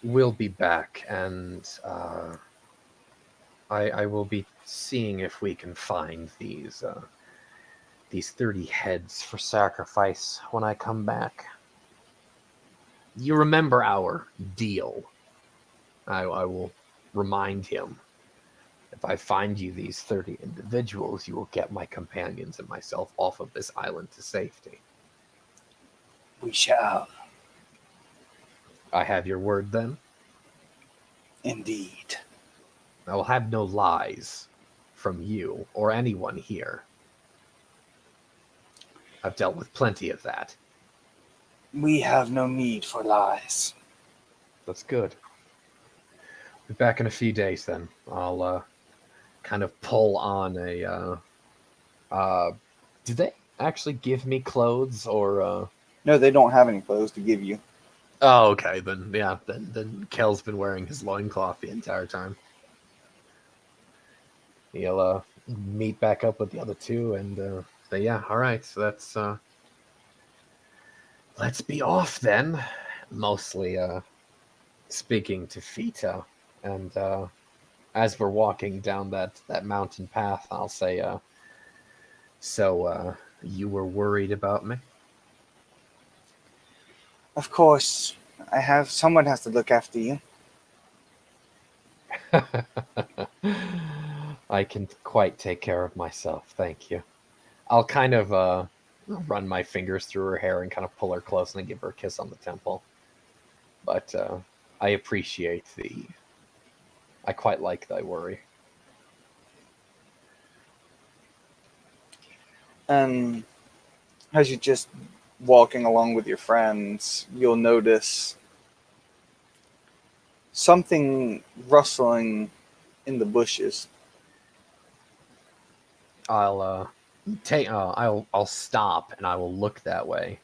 We'll be back, and I will be seeing if we can find these 30 heads for sacrifice when I come back. You remember our deal. I will remind him. If I find you these 30 individuals, you will get my companions and myself off of this island to safety. We shall. I have your word then? Indeed. I will have no lies from you or anyone here. I've dealt with plenty of that. We have no need for lies. That's good. Be back in a few days then. I'll kind of pull on did they actually give me clothes or No, they don't have any clothes to give you. Oh, okay, then yeah, then Kel's been wearing his loincloth the entire time. He'll meet back up with the other two and say, yeah, alright, so that's let's be off then. Mostly speaking to Feeta. And as we're walking down that mountain path, I'll say, so you were worried about me? Of course, someone has to look after you. I can quite take care of myself, thank you. I'll kind of run my fingers through her hair and kind of pull her close and give her a kiss on the temple. But I appreciate I quite like thy worry. And as you're just walking along with your friends, you'll notice something rustling in the bushes. I'll I'll stop and I will look that way.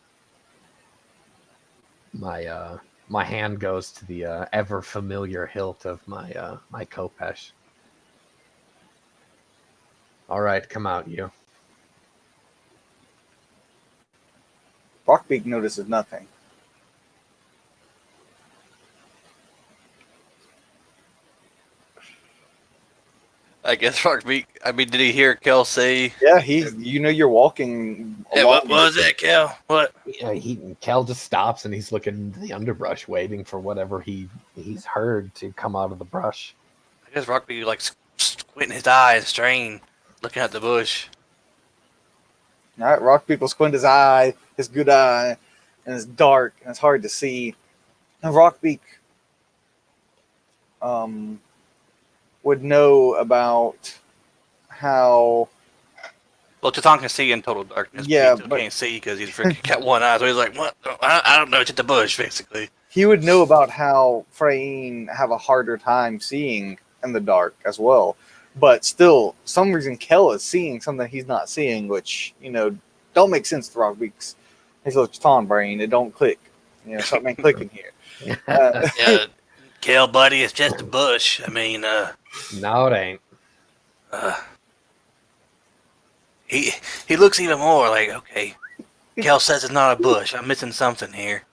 My hand goes to the ever familiar hilt of my khopesh. All right, come out, you. Rockbeak notices nothing. I guess Rockbeak. I mean, did he hear Kel say? Yeah, you're walking Hey, along. what was that, Kel? What? Kel just stops and he's looking into the underbrush, waiting for whatever he's heard to come out of the brush. I guess Rockbeak like squinting his eyes, strain, looking at the bush. All right, Rockbeak will squint his eye, his good eye, and it's dark and it's hard to see. And Rockbeak would know about how. Well, Chatan can see in total darkness, Yeah, but he still can't see because he's freaking got one eye. So he's like, "What? I don't know. It's at the bush, basically." He would know about how Freyne have a harder time seeing in the dark as well. But still, some reason Kel is seeing something he's not seeing, which, don't make sense to Rockbeak's his little Chatan brain. It don't click. Something ain't clicking here. Yeah, Kel, buddy, it's just a bush. I mean, No, it ain't. He looks even more like, okay, Kel says it's not a bush. I'm missing something here.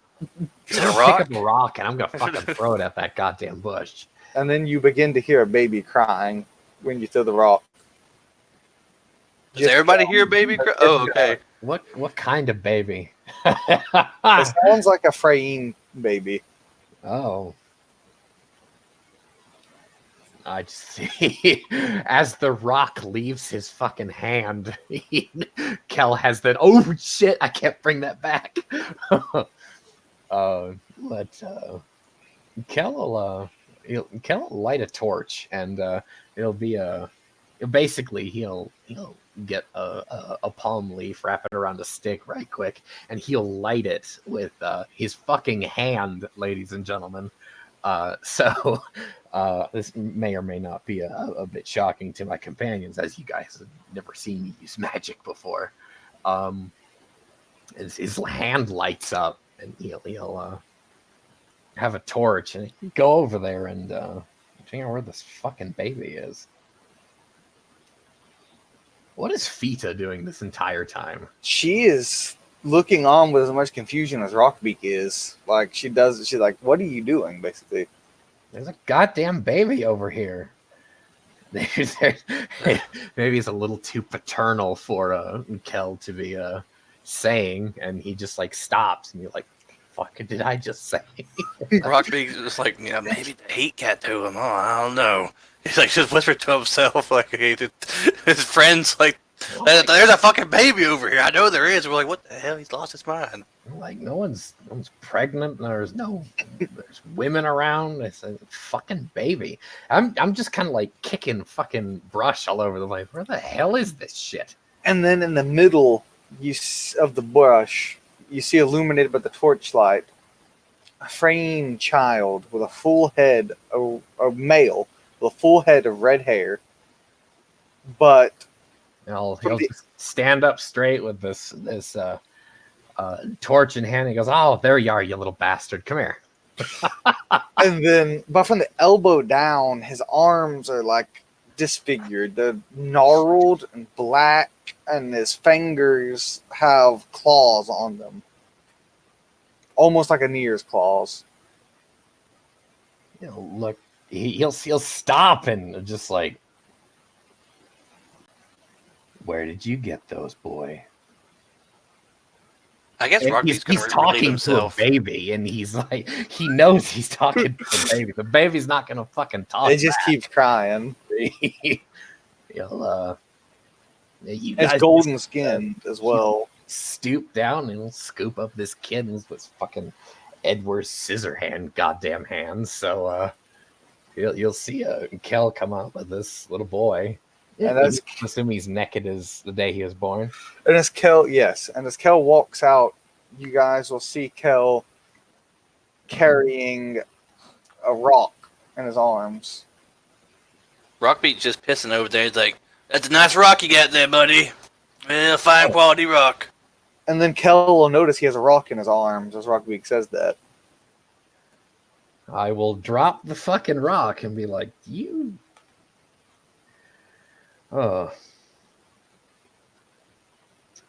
Is it a rock? Pick up a rock and I'm gonna fucking throw it at that goddamn bush. And then you begin to hear a baby crying when you throw the rock. Does everybody hear a baby cry? Oh, okay. What kind of baby? It sounds like a Freyne baby. Oh. I just see as the rock leaves his fucking hand, Kel has that. Oh shit! I can't bring that back. But Kel will light a torch, and it'll be basically he'll get a palm leaf, wrap it around a stick right quick, and he'll light it with his fucking hand, ladies and gentlemen. So this may or may not be a bit shocking to my companions, as you guys have never seen me use magic before. His hand lights up, and he'll have a torch and go over there and figure out where this fucking baby is. What is Feeta doing this entire time? She is looking on with as much confusion as Rockbeak is. Like, she's like, what are you doing, basically? There's a goddamn baby over here. Maybe it's a little too paternal for Kel to be saying, and he just like stops and you're like, fuck did I just say? Rockbeak's just like, maybe the heat got to him. Oh, I don't know. He's like just whispered to himself, like his friends like, there's a fucking baby over here. I know there is. We're like, what the hell? He's lost his mind. Like no one's pregnant. There's women around. It's a fucking baby. I'm just kind of like kicking fucking brush all over the place. Where the hell is this shit? And then in the middle, of the brush, you see illuminated by the torchlight a framed child with a full head, a male with a full head of red hair, but from He'll the just stand up straight with this torch in hand. He goes, "Oh, there you are, you little bastard! Come here." but from the elbow down, his arms are like disfigured. They're gnarled and black, and his fingers have claws on them, almost like a Near's claws. Look, he'll stop and just like, "Where did you get those, boy?" I guess And Rockbeak's going he's to relieve talking himself. to a baby, and he's like, he knows he's talking to a baby. The baby's not gonna fucking talk. It just keeps crying. He'll, you It's guys golden just, skinned as well. stoop down and he'll scoop up this kid with fucking Edward Scissorhand goddamn hands. So you'll see Kel come up with this little boy. And I assume he's naked as the day he was born. And as Kel, yes, and as Kel walks out, you guys will see Kel carrying a rock in his arms. Rockbeak's just pissing over there. He's like, "That's a nice rock you got there, buddy. Well, fine quality rock." And then Kel will notice he has a rock in his arms as Rockbeak says that. I will drop the fucking rock and be like, "You." Oh.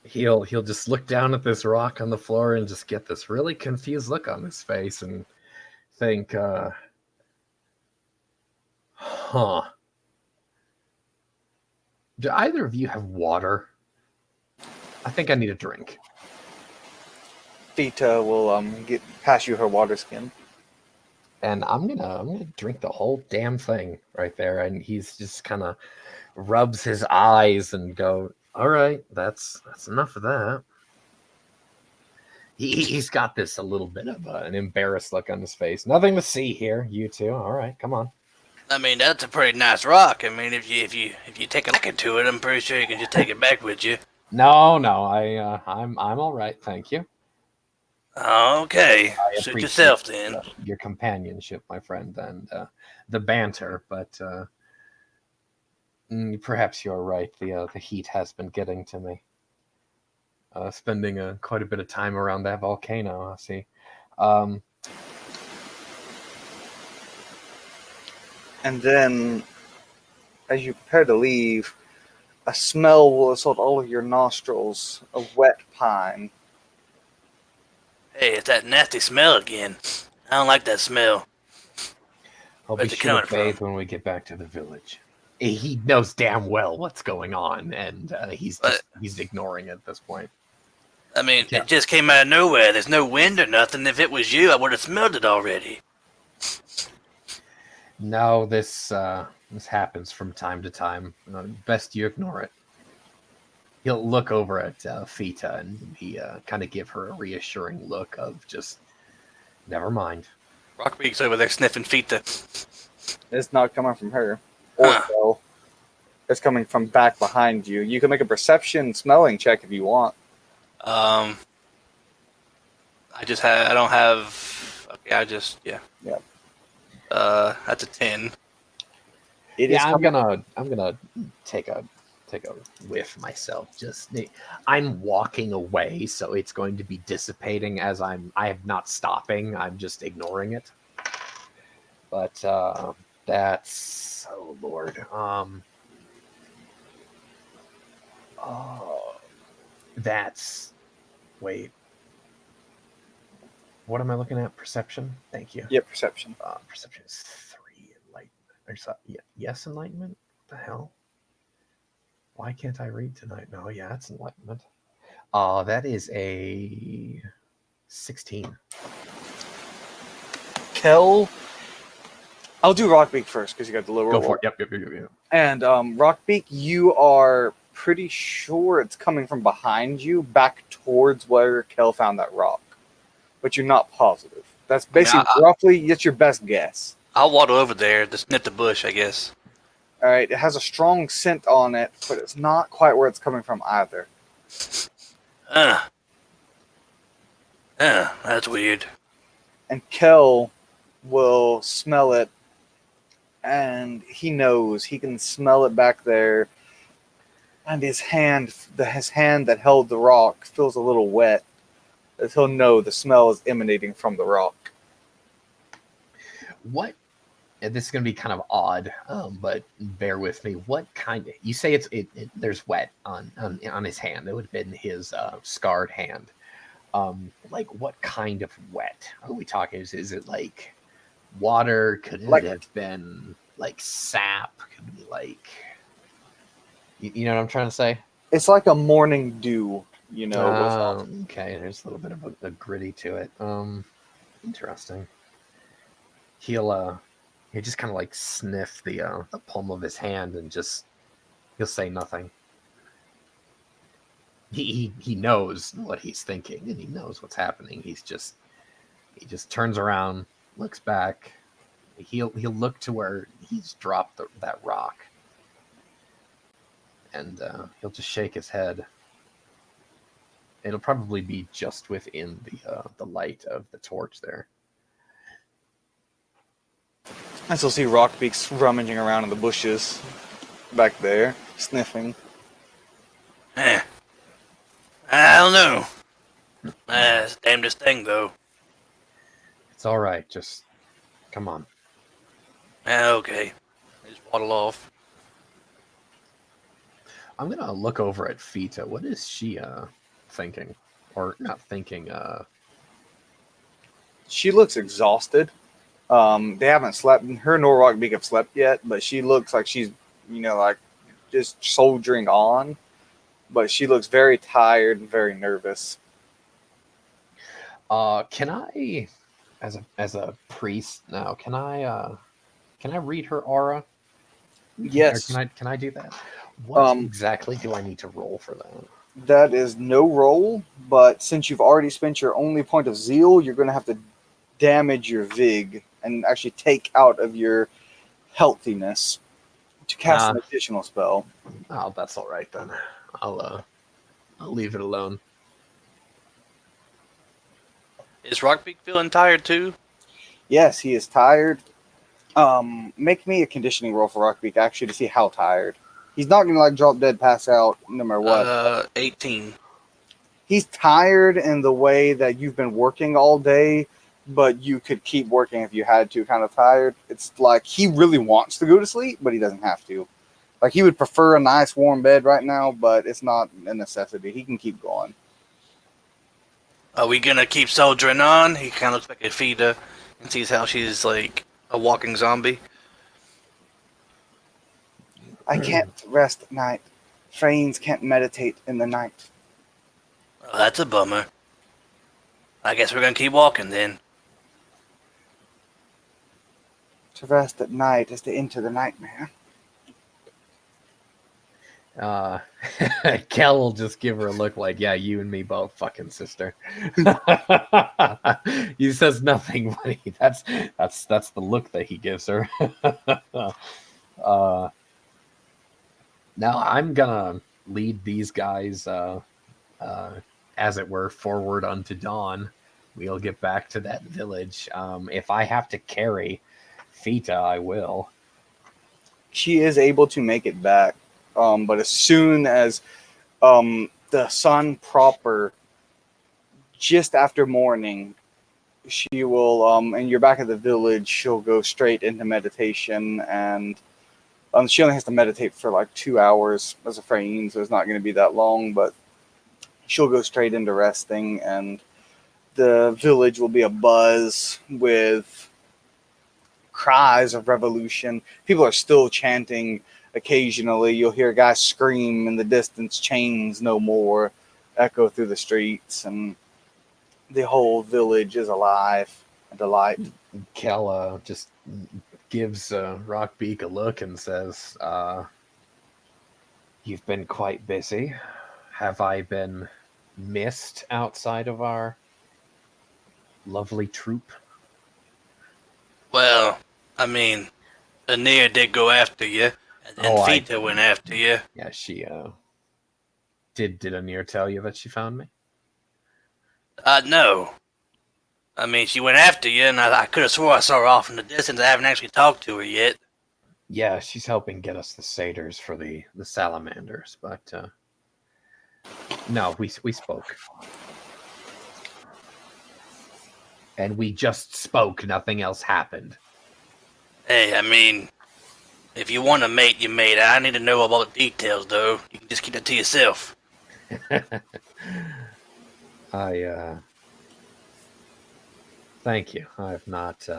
He'll just look down at this rock on the floor and just get this really confused look on his face and think, huh. Do either of you have water? I think I need a drink. Feeta will pass you her water skin. And I'm gonna drink the whole damn thing right there. And he's just kind of rubs his eyes and go, "All right, that's enough of that." He's got this a little bit of an embarrassed look on his face. Nothing to see here, you two. All right, come on. I mean, that's a pretty nice rock. I mean, if you take a liking to it, I'm pretty sure you can just take it back with you. No, I'm all right, thank you. Okay, suit yourself then. Your companionship, my friend, and the banter, but perhaps you're right. The heat has been getting to me. Spending quite a bit of time around that volcano, I see. And then, as you prepare to leave, a smell will assault all of your nostrils of wet pine. Hey, it's that nasty smell again. I don't like that smell. I'll Where's be it sure to coming bathe when we get back to the village. He knows damn well what's going on, and he's ignoring it at this point. I mean, Yeah. It just came out of nowhere. There's no wind or nothing. If it was you, I would have smelled it already. No, this happens from time to time. Best you ignore it. He'll look over at Feeta and he kind of give her a reassuring look of just, never mind. Rockbeak's over there sniffing feeta. It's not coming from her. Or Kel. It's coming from back behind you. You can make a perception smelling check if you want. I don't have. Okay, yeah. Yeah. That's a 10. I'm gonna take a whiff myself. I'm walking away, so it's going to be dissipating as I am not stopping. I'm just ignoring it. But that's, oh Lord. That's, wait. What am I looking at? Perception? Thank you. Yeah, perception. Perception is 3 enlightenment. Yes, enlightenment? What the hell? Why can't I read tonight? No, yeah, it's enlightenment. That is a 16. Kel, I'll do Rockbeak first because you got the lower Go roll. for it. Yep. And Rockbeak, you are pretty sure it's coming from behind you, back towards where Kel found that rock, but you're not positive. That's basically roughly. That's your best guess. I'll waddle over there to sniff the bush, I guess. All right, it has a strong scent on it, but it's not quite where it's coming from either. That's weird. And Kel will smell it, and he knows he can smell it back there. And his hand that held the rock feels a little wet, as he'll know the smell is emanating from the rock. What? And this is going to be kind of odd, but bear with me. What kind of? You say there's wet on his hand. It would have been his scarred hand. Like what kind of wet are we talking? Is it like water? Could it have been like sap? Could it be like you know what I'm trying to say? It's like a morning dew, you know. Okay, there's a little bit of a gritty to it. Interesting. He'll just kind of like sniff the palm of his hand and he'll say nothing. He knows what he's thinking and he knows what's happening. He just turns around, looks back. He'll look to where he's dropped that rock, and he'll just shake his head. It'll probably be just within the light of the torch there. And so see Rockbeak's rummaging around in the bushes back there, sniffing. I don't know. It's the damnedest thing, though. It's all right. Just come on. Okay. I just waddle off. I'm gonna look over at Feeta. What is she thinking, or not thinking? She looks exhausted. They haven't slept. Her nor Rockbeak have slept yet, but she looks like she's, like just soldiering on. But she looks very tired and very nervous. Can I, as a priest now, can I read her aura? Yes. Or can I do that? What exactly do I need to roll for that? That is no roll, but since you've already spent your only point of zeal, you're going to have to damage your vig and actually take out of your healthiness to cast an additional spell. Oh, that's all right then. I'll leave it alone. Is Rockbeak feeling tired too? Yes, he is tired. Make me a conditioning roll for Rockbeak actually to see how tired. He's not going to like drop dead, pass out, no matter what. 18. He's tired in the way that you've been working all day, but you could keep working if you had to. Kind of tired. It's like he really wants to go to sleep, but he doesn't have to. Like he would prefer a nice warm bed right now, but it's not a necessity. He can keep going. Are we gonna keep soldiering on? He kind of looks back at Feeta and sees how she's like a walking zombie. I can't rest at night. Fanes can't meditate in the night. Oh, that's a bummer. I guess we're gonna keep walking then. To rest at night is to enter the nightmare. Kel will just give her a look like, yeah, you and me both, fucking sister. He says nothing, but that's the look that he gives her. Now I'm gonna lead these guys, as it were, forward unto dawn. We'll get back to that village. If I have to carry Feeta, I will. She is able to make it back. But as soon as the sun proper, just after morning, she will, and you're back at the village, she'll go straight into meditation. And she only has to meditate for like 2 hours as a frame, so it's not going to be that long. But she'll go straight into resting, and the village will be abuzz with cries of revolution. People are still chanting. Occasionally, you'll hear guys scream in the distance, "Chains no more," echo through the streets, and the whole village is alive and delight. Kel just gives Rockbeak a look and says, "You've been quite busy. Have I been missed outside of our lovely troop?" Well, I mean, Anir did go after you, and then Feeta went after you. Yeah, she did Anir tell you that she found me? No. I mean, she went after you, and I could have swore I saw her off in the distance. I haven't actually talked to her yet. Yeah, she's helping get us the satyrs for the salamanders, but no, we spoke. And we just spoke, nothing else happened. Hey, I mean, if you want to mate, you mate. I need to know all the details, though. You can just keep that to yourself. Thank you. I've not,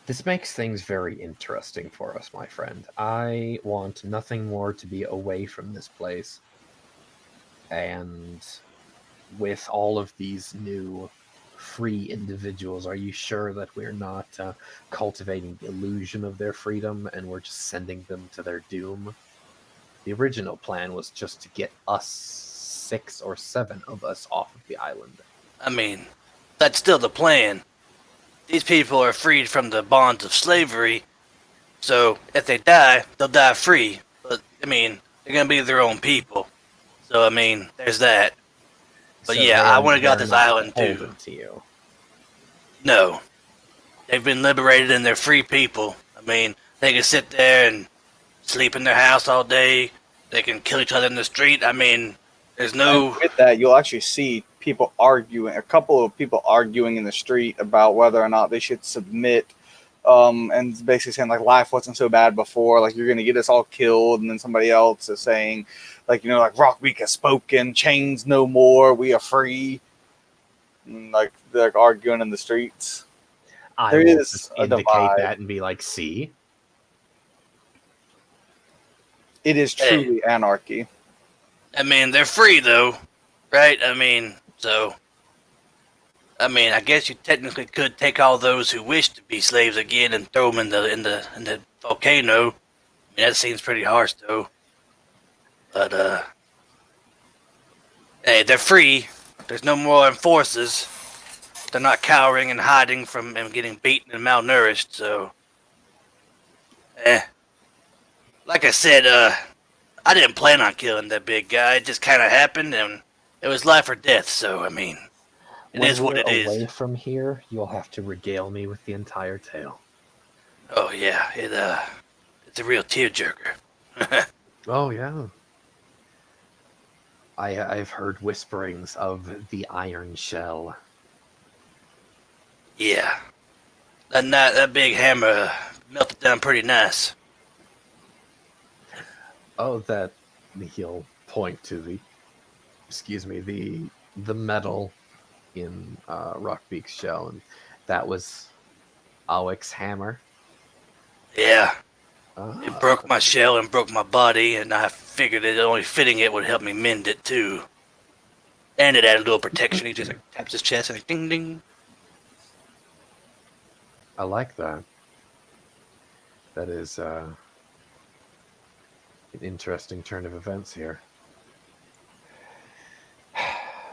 This makes things very interesting for us, my friend. I want nothing more to be away from this place. And with all of these new free individuals, are you sure that we're not cultivating the illusion of their freedom and we're just sending them to their doom? The original plan was just to get us 6 or 7 of us off of the island. I mean, that's still the plan. These people are freed from the bonds of slavery, so if they die, they'll die free. But, I mean, they're going to be their own people. So, I mean, there's that. But So yeah, I want to get they're off this not island, too. beholden to you. No. They've been liberated and they're free people. I mean, they can sit there and sleep in their house all day. They can kill each other in the street. I mean, there's no... And with that, you'll actually see people arguing, a couple of people arguing in the street about whether or not they should submit, and basically saying like life wasn't so bad before, like you're going to get us all killed, and then somebody else is saying like, like Rockbeak has spoken, chains no more, we are free, and, like they're arguing in the streets. I will just indicate that and be like, see? It is truly anarchy. I mean, they're free though, right? I mean, so... I mean, I guess you technically could take all those who wish to be slaves again and throw them in the volcano. I mean, that seems pretty harsh though. But hey, they're free. There's no more enforcers. They're not cowering and hiding from and getting beaten and malnourished. So, like I said, I didn't plan on killing that big guy. It just kind of happened, and it was life or death. So, I mean, it is what it is. When we're away from here, you'll have to regale me with the entire tale. Oh yeah, it's a real tearjerker. Oh yeah. I've heard whisperings of the iron shell. Yeah, that big hammer melted down pretty nice. Oh, that he'll point to the metal in Rockbeak's shell, and that was Awick's hammer. Yeah, it broke my shell and broke my body, and I figured that only fitting it would help me mend it too. And it added a little protection. He just like taps his chest and like ding ding. I like that. That is an interesting turn of events here.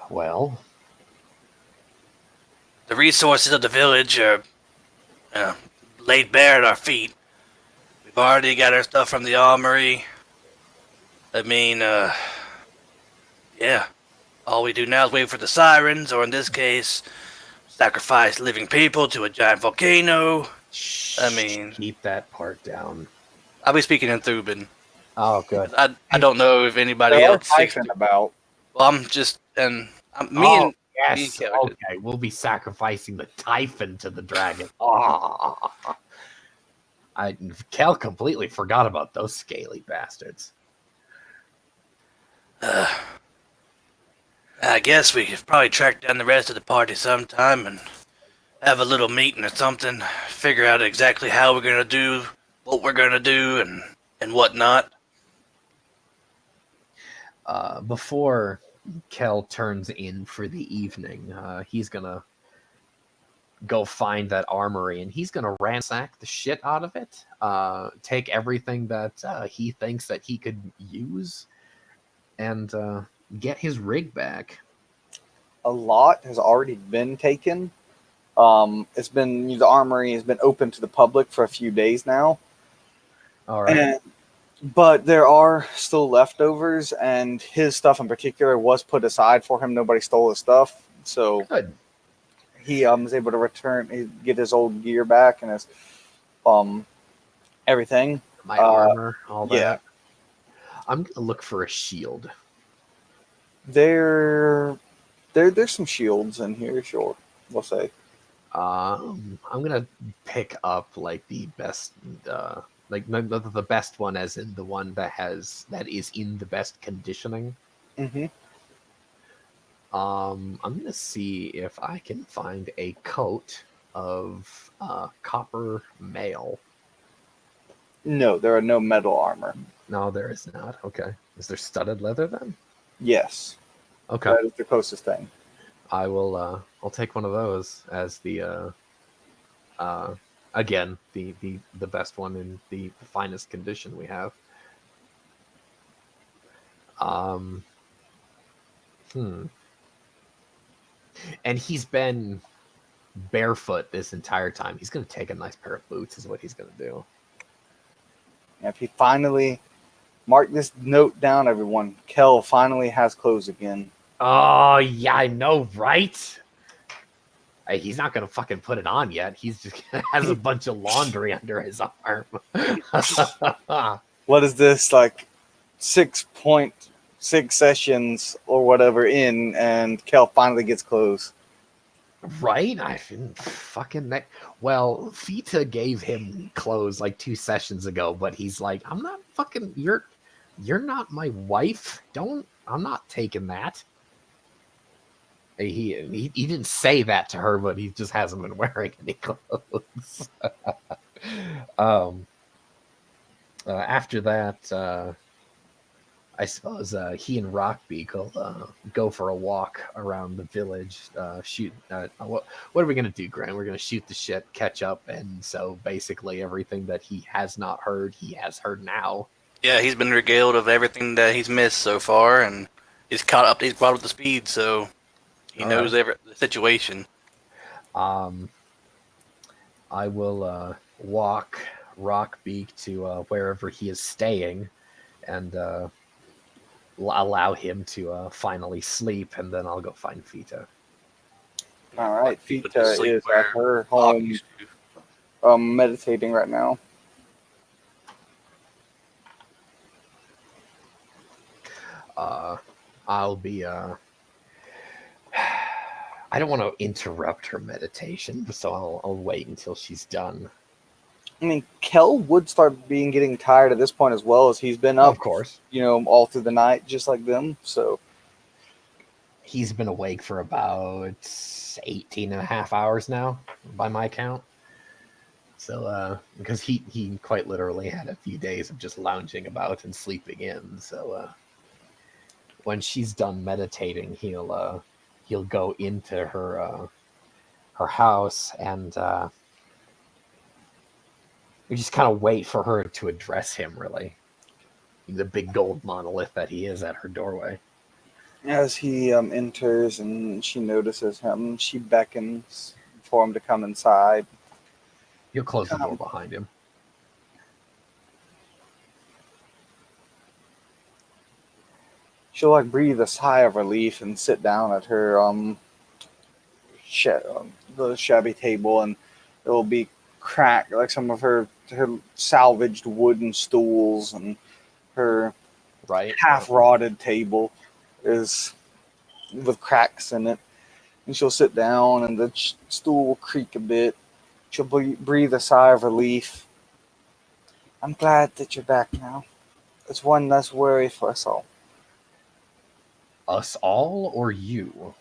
Well, the resources of the village are laid bare at our feet. We've already got our stuff from the armory. I mean, yeah. All we do now is wait for the sirens, or in this case, sacrifice living people to a giant volcano. I mean, keep that part down. I'll be speaking in Thuban. Oh, good. I don't know if anybody else thinks about. Well, I'm just and yes. Okay, we'll be sacrificing the Typhon to the dragon. Oh. Kel completely forgot about those scaly bastards. I guess we could probably track down the rest of the party sometime and have a little meeting or something. Figure out exactly how we're gonna do, what we're gonna do, and whatnot. Before Kel turns in for the evening, he's gonna go find that armory and he's gonna ransack the shit out of it. Take everything that he thinks that he could use, and get his rig back. A lot has already been taken. The armory has been open to the public for a few days now. All right. And But there are still leftovers, and his stuff in particular was put aside for him. Nobody stole his stuff, so Good. he was able to get his old gear back and his um everything. My Uh, armor, all yeah, that. I'm gonna look for a shield. there's some shields in here, sure. We'll say. I'm gonna pick up like the best, like the best one, as in the one that is in the best conditioning. Hmm. I'm gonna see if I can find a coat of copper mail. No, there are no metal armor. No, there is not. Okay, is there studded leather then? Yes, Okay, that is the closest thing. I will. I'll take one of those as the uh, again the best one in the finest condition we have. Um, hmm. And he's been barefoot this entire time. He's gonna take a nice pair of boots, is what he's gonna do. And if he finally mark this note down, everyone, Kel finally has clothes again. Oh yeah, I know, right? He's not gonna fucking put it on yet. He's just has a bunch of laundry under his arm. What is this, like 6.6 sessions or whatever in, and Kel finally gets clothes. Right? I fucking that. Well, Feeta gave him clothes like 2 sessions ago, but he's like, I'm not fucking. You're not my wife. Don't. I'm not taking that. He didn't say that to her, but he just hasn't been wearing any clothes. um. After that, I suppose he and Rockbeak will go for a walk around the village. Shoot. What are we gonna do, Grant? We're gonna shoot the shit, catch up, and so basically everything that he has not heard, he has heard now. Yeah, he's been regaled of everything that he's missed so far, and he's caught up. He's brought up to speed, so he All knows right. the situation. Um, I will walk Rockbeak to wherever he is staying, and allow him to finally sleep, and then I'll go find Feeta. All right, He would just Feeta sleep is at where her Hawk home, used to. meditating right now. Uh, I'll be I don't want to interrupt her meditation, so I'll wait until she's done. I mean, Kel would start getting tired at this point as well, as he's been up, Of course. all through the night, just like them. So, He's been awake for about 18 and a half hours now, by my count. So, because he quite literally had a few days of just lounging about and sleeping in. So, when she's done meditating, he'll go into her house and we just kind of wait for her to address him. Really, the big gold monolith that he is at her doorway. as he enters and she notices him, she beckons for him to come inside. He'll close the door Come. behind him. She'll like breathe a sigh of relief and sit down at her the shabby table, and it will be cracked, like some of her salvaged wooden stools, and her Right. half rotted table is with cracks in it. And she'll sit down, and the stool will creak a bit. She'll breathe a sigh of relief. I'm glad that you're back now. It's one less worry for us all. Us all or you?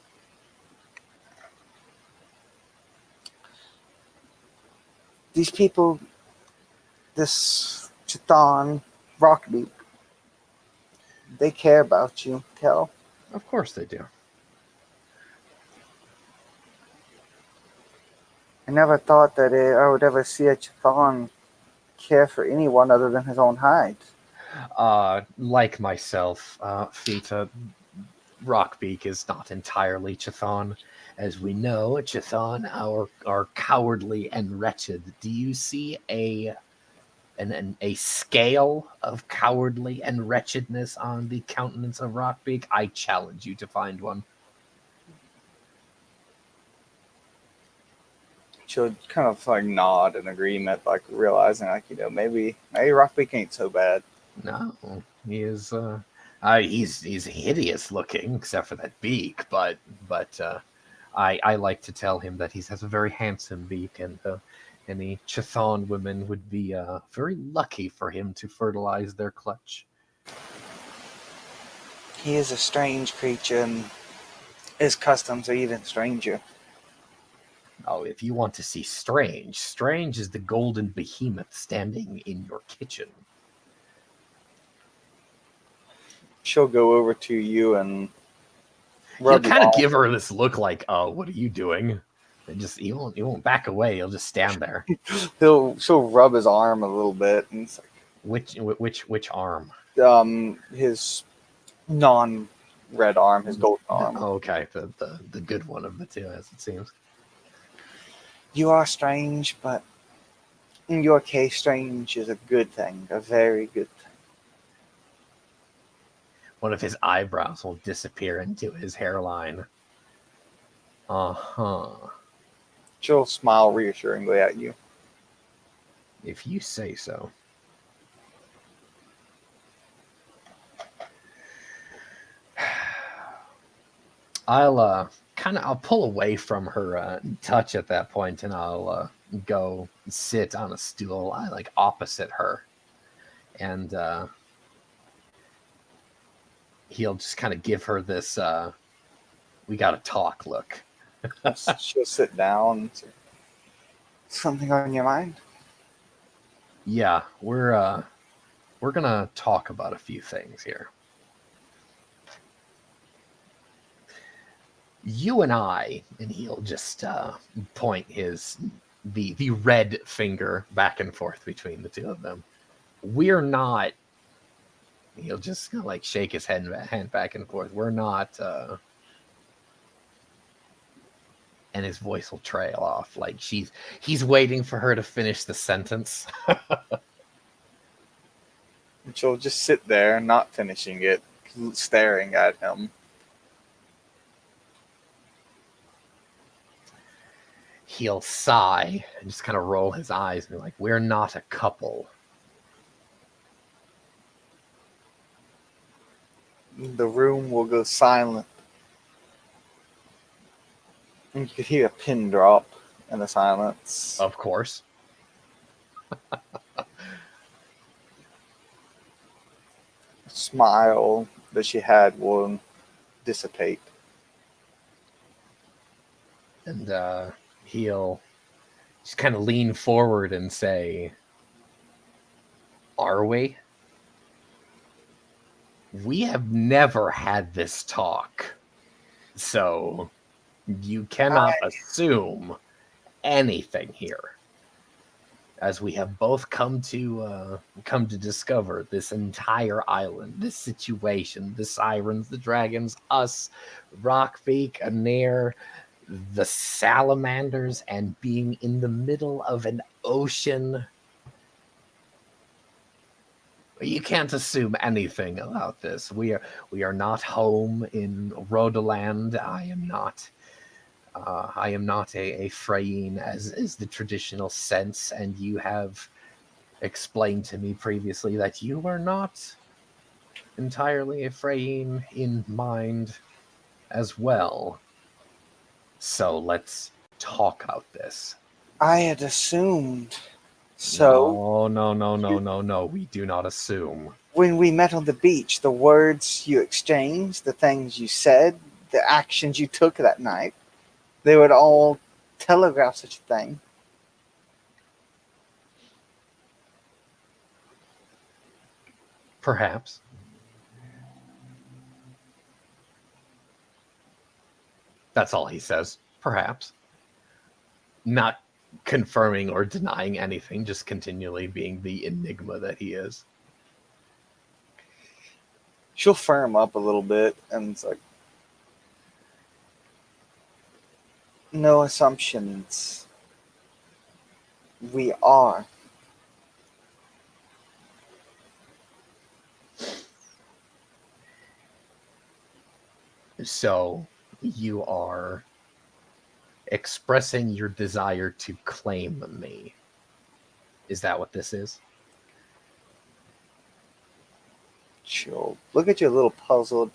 These people, this Chthon, Rockbeak, they care about you, Kel. Of course they do. I never thought that I would ever see a Chthon care for anyone other than his own hide. Like myself, Feeta, Rockbeak is not entirely Chthon. As we know, Chthon are cowardly and wretched. Do you see a a scale of cowardly and wretchedness on the countenance of Rockbeak, I challenge you to find one. She'll kind of like nod in agreement, like realizing like, maybe Rockbeak ain't so bad. No, he is. He's hideous looking, except for that beak. But I like to tell him that he has a very handsome beak, and any Chthon women would be very lucky for him to fertilize their clutch. He is a strange creature, and his customs are even stranger. Oh, if you want to see strange is the golden behemoth standing in your kitchen. She'll go over to you and He'll rub kind of give her this look like, "Oh, what are you doing?" And he won't back away. He'll just stand there. She'll rub his arm a little bit, and it's Which arm? like, his non-red arm, his golden arm. Oh, okay, the good one of the two, as it seems. You are strange, but in your case, strange is a good thing, a very good thing. One of his eyebrows will disappear into his hairline. Uh-huh. She'll smile reassuringly at you. If you say so. I'll pull away from her touch at that point, and I'll go sit on a stool like opposite her, and he'll just kind of give her this we gotta talk look. She'll sit down and say, something on your mind? Yeah, we're gonna talk about a few things here. You and I, and he'll just point the red finger back and forth between the two of them. We're not. He'll just like shake his hand back and forth. We're not. And his voice will trail off. Like he's waiting for her to finish the sentence. And she'll just sit there, not finishing it, staring at him. He'll sigh and just kind of roll his eyes and be like, "We're not a couple." The room will go silent. And you could hear a pin drop in the silence. Of course. Smile that she had will dissipate. And he'll just kind of lean forward and say, "Are we? We have never had this talk, so you cannot assume anything here. As we have both come to discover this entire island, this situation, the sirens, the dragons, us, Rockbeak, Anir, the salamanders, and being in the middle of an ocean. You can't assume anything about this. We are not home in Rhodoland. I am not a Freyine as is the traditional sense, and you have explained to me previously that you are not entirely a Freyine in mind as well. So let's talk about this. I had assumed. So No. We do not assume. when we met on the beach, the words you exchanged, the things you said, the actions you took that night, they would all telegraph such a thing. Perhaps. That's all he says. Perhaps. Not confirming or denying anything, just continually being the enigma that he is. She'll firm up a little bit and it's like, no assumptions. We are. So you are expressing your desire to claim me. Is that what this is? She'll look at you a little puzzled.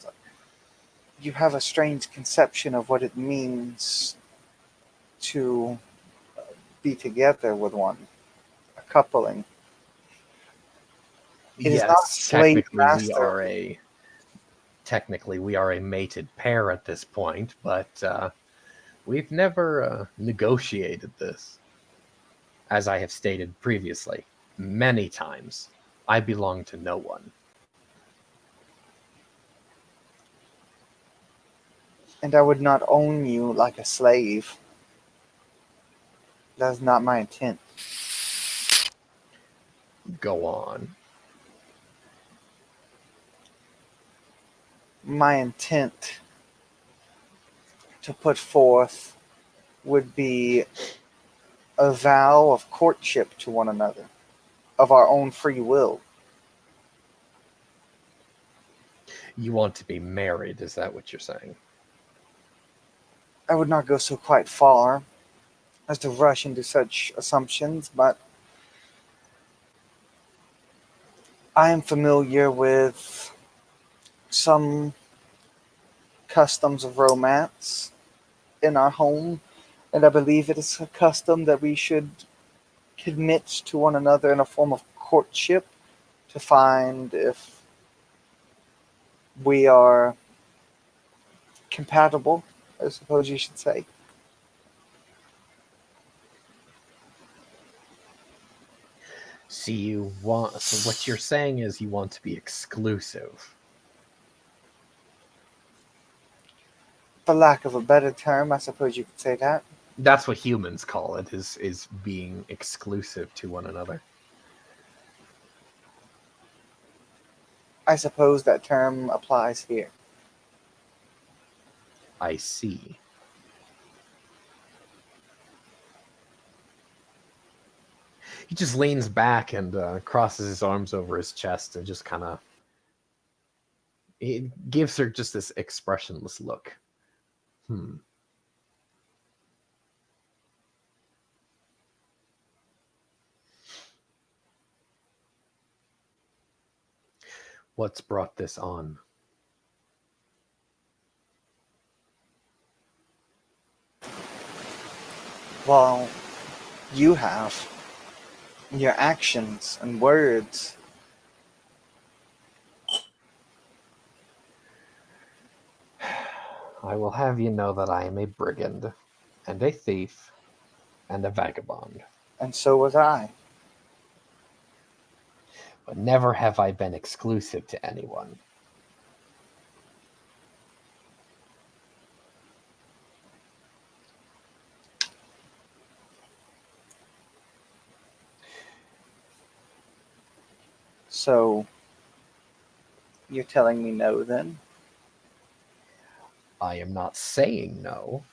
You have a strange conception of what it means to be together with one, a coupling. It is not Yes, slave master. technically we are a mated pair at this point, but we've never negotiated this. As I have stated previously, many times, I belong to no one. And I would not own you like a slave. That is not my intent. Go on. My intent to put forth would be a vow of courtship to one another, of our own free will. You want to be married, is that what you're saying? I would not go so quite far as to rush into such assumptions, but I am familiar with some customs of romance in our home, and I believe it is a custom that we should commit to one another in a form of courtship to find if we are compatible, I suppose you should say. So what you're saying is you want to be exclusive. For lack of a better term, I suppose you could say that. That's what humans call it, is being exclusive to one another. I suppose that term applies here. I see. He just leans back and crosses his arms over his chest and just kind of, it gives her just this expressionless look. What's brought this on? Well, you have your actions and words. I will have you know that I am a brigand, and a thief, and a vagabond. And so was I. But never have I been exclusive to anyone. So, you're telling me no then? I am not saying no.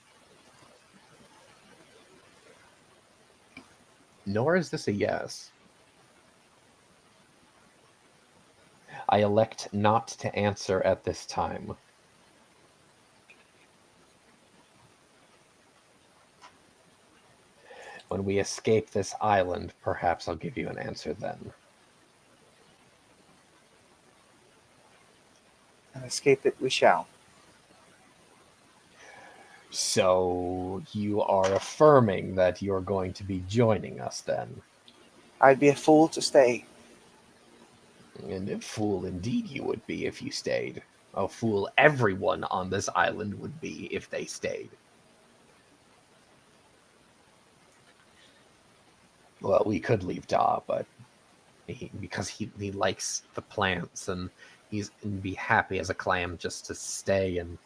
Nor is this a yes. I elect not to answer at this time. When we escape this island, perhaps I'll give you an answer then. And escape it we shall. So you are affirming that you're going to be joining us then? I'd be a fool to stay. And a fool indeed you would be if you stayed. A fool everyone on this island would be if they stayed. Well, we could leave Da, but because he likes the plants and and be happy as a clam just to stay and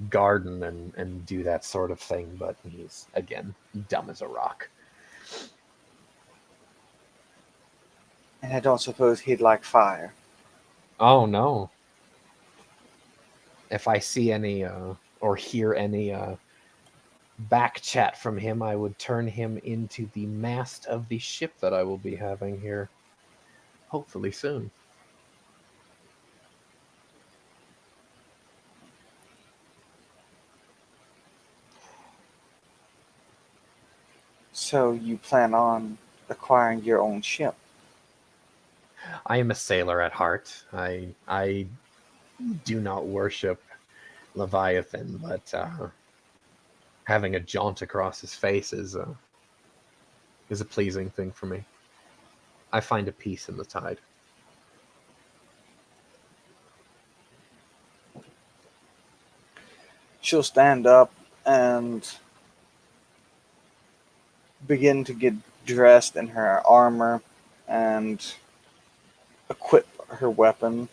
garden and do that sort of thing, but he's, again, dumb as a rock. And I don't suppose he'd like fire. Oh, no. If I see any or hear any back chat from him, I would turn him into the mast of the ship that I will be having here. Hopefully soon. So you plan on acquiring your own ship? I am a sailor at heart. I do not worship Leviathan, but having a jaunt across his face is a pleasing thing for me. I find a peace in the tide. She'll stand up and begin to get dressed in her armor and equip her weapon.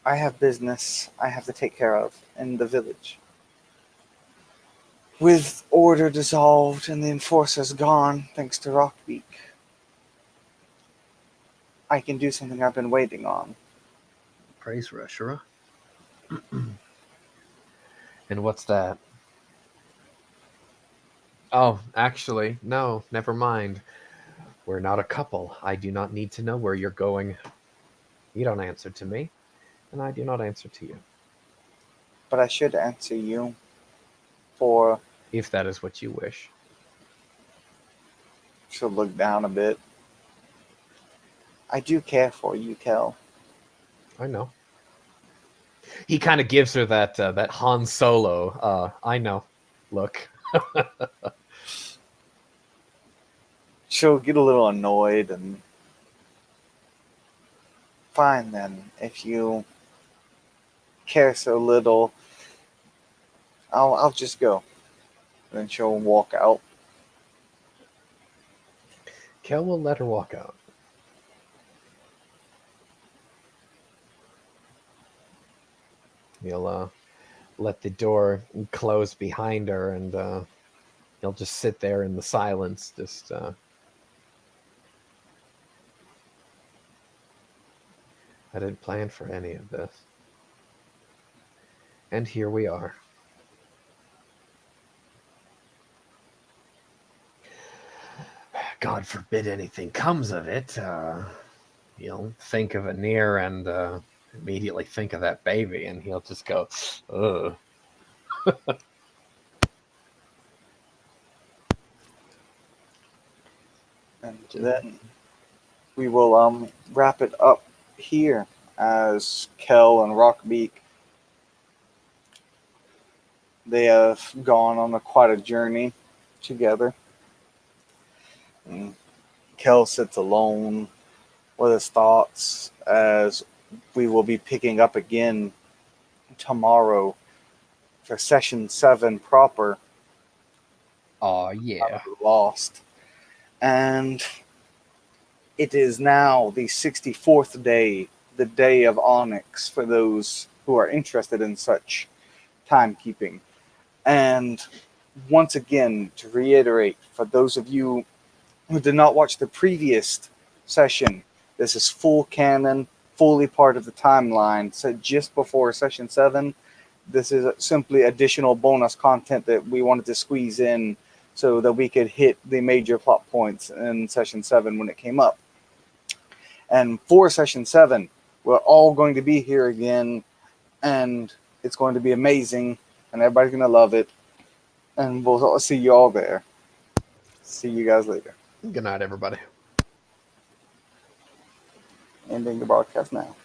I have business I have to take care of in the village. With order dissolved and the enforcers gone, thanks to Rockbeak, I can do something I've been waiting on. Praise Reshura. And what's that? Oh, actually, no, never mind. We're not a couple. I do not need to know where you're going. You don't answer to me, and I do not answer to you. But I should answer you, for If that is what you wish. she'll look down a bit. I do care for you, Kel. I know. He kind of gives her that Han Solo. I know. Look. She'll get a little annoyed and fine then. If you care so little, I'll just go. Then she'll walk out. Kel will let her walk out. He'll let the door close behind her, and he'll just sit there in the silence, just I didn't plan for any of this. And here we are. God forbid anything comes of it. He'll think of Anir and immediately think of that baby, and he'll just go, ugh. And then we will wrap it up here as Kel and Rockbeak, they have gone on quite a journey together. And Kel sits alone with his thoughts as we will be picking up again tomorrow for session 7 proper. Oh, yeah. Lost. And it is now the 64th day, the day of Onyx, for those who are interested in such timekeeping. And once again, to reiterate, for those of you who did not watch the previous session, this is full canon, fully part of the timeline. So just before session 7, this is simply additional bonus content that we wanted to squeeze in so that we could hit the major plot points in session 7 when it came up. And for session 7, we're all going to be here again, and it's going to be amazing, and everybody's going to love it. And we'll see you all there. See you guys later. Good night, everybody. Ending the broadcast now.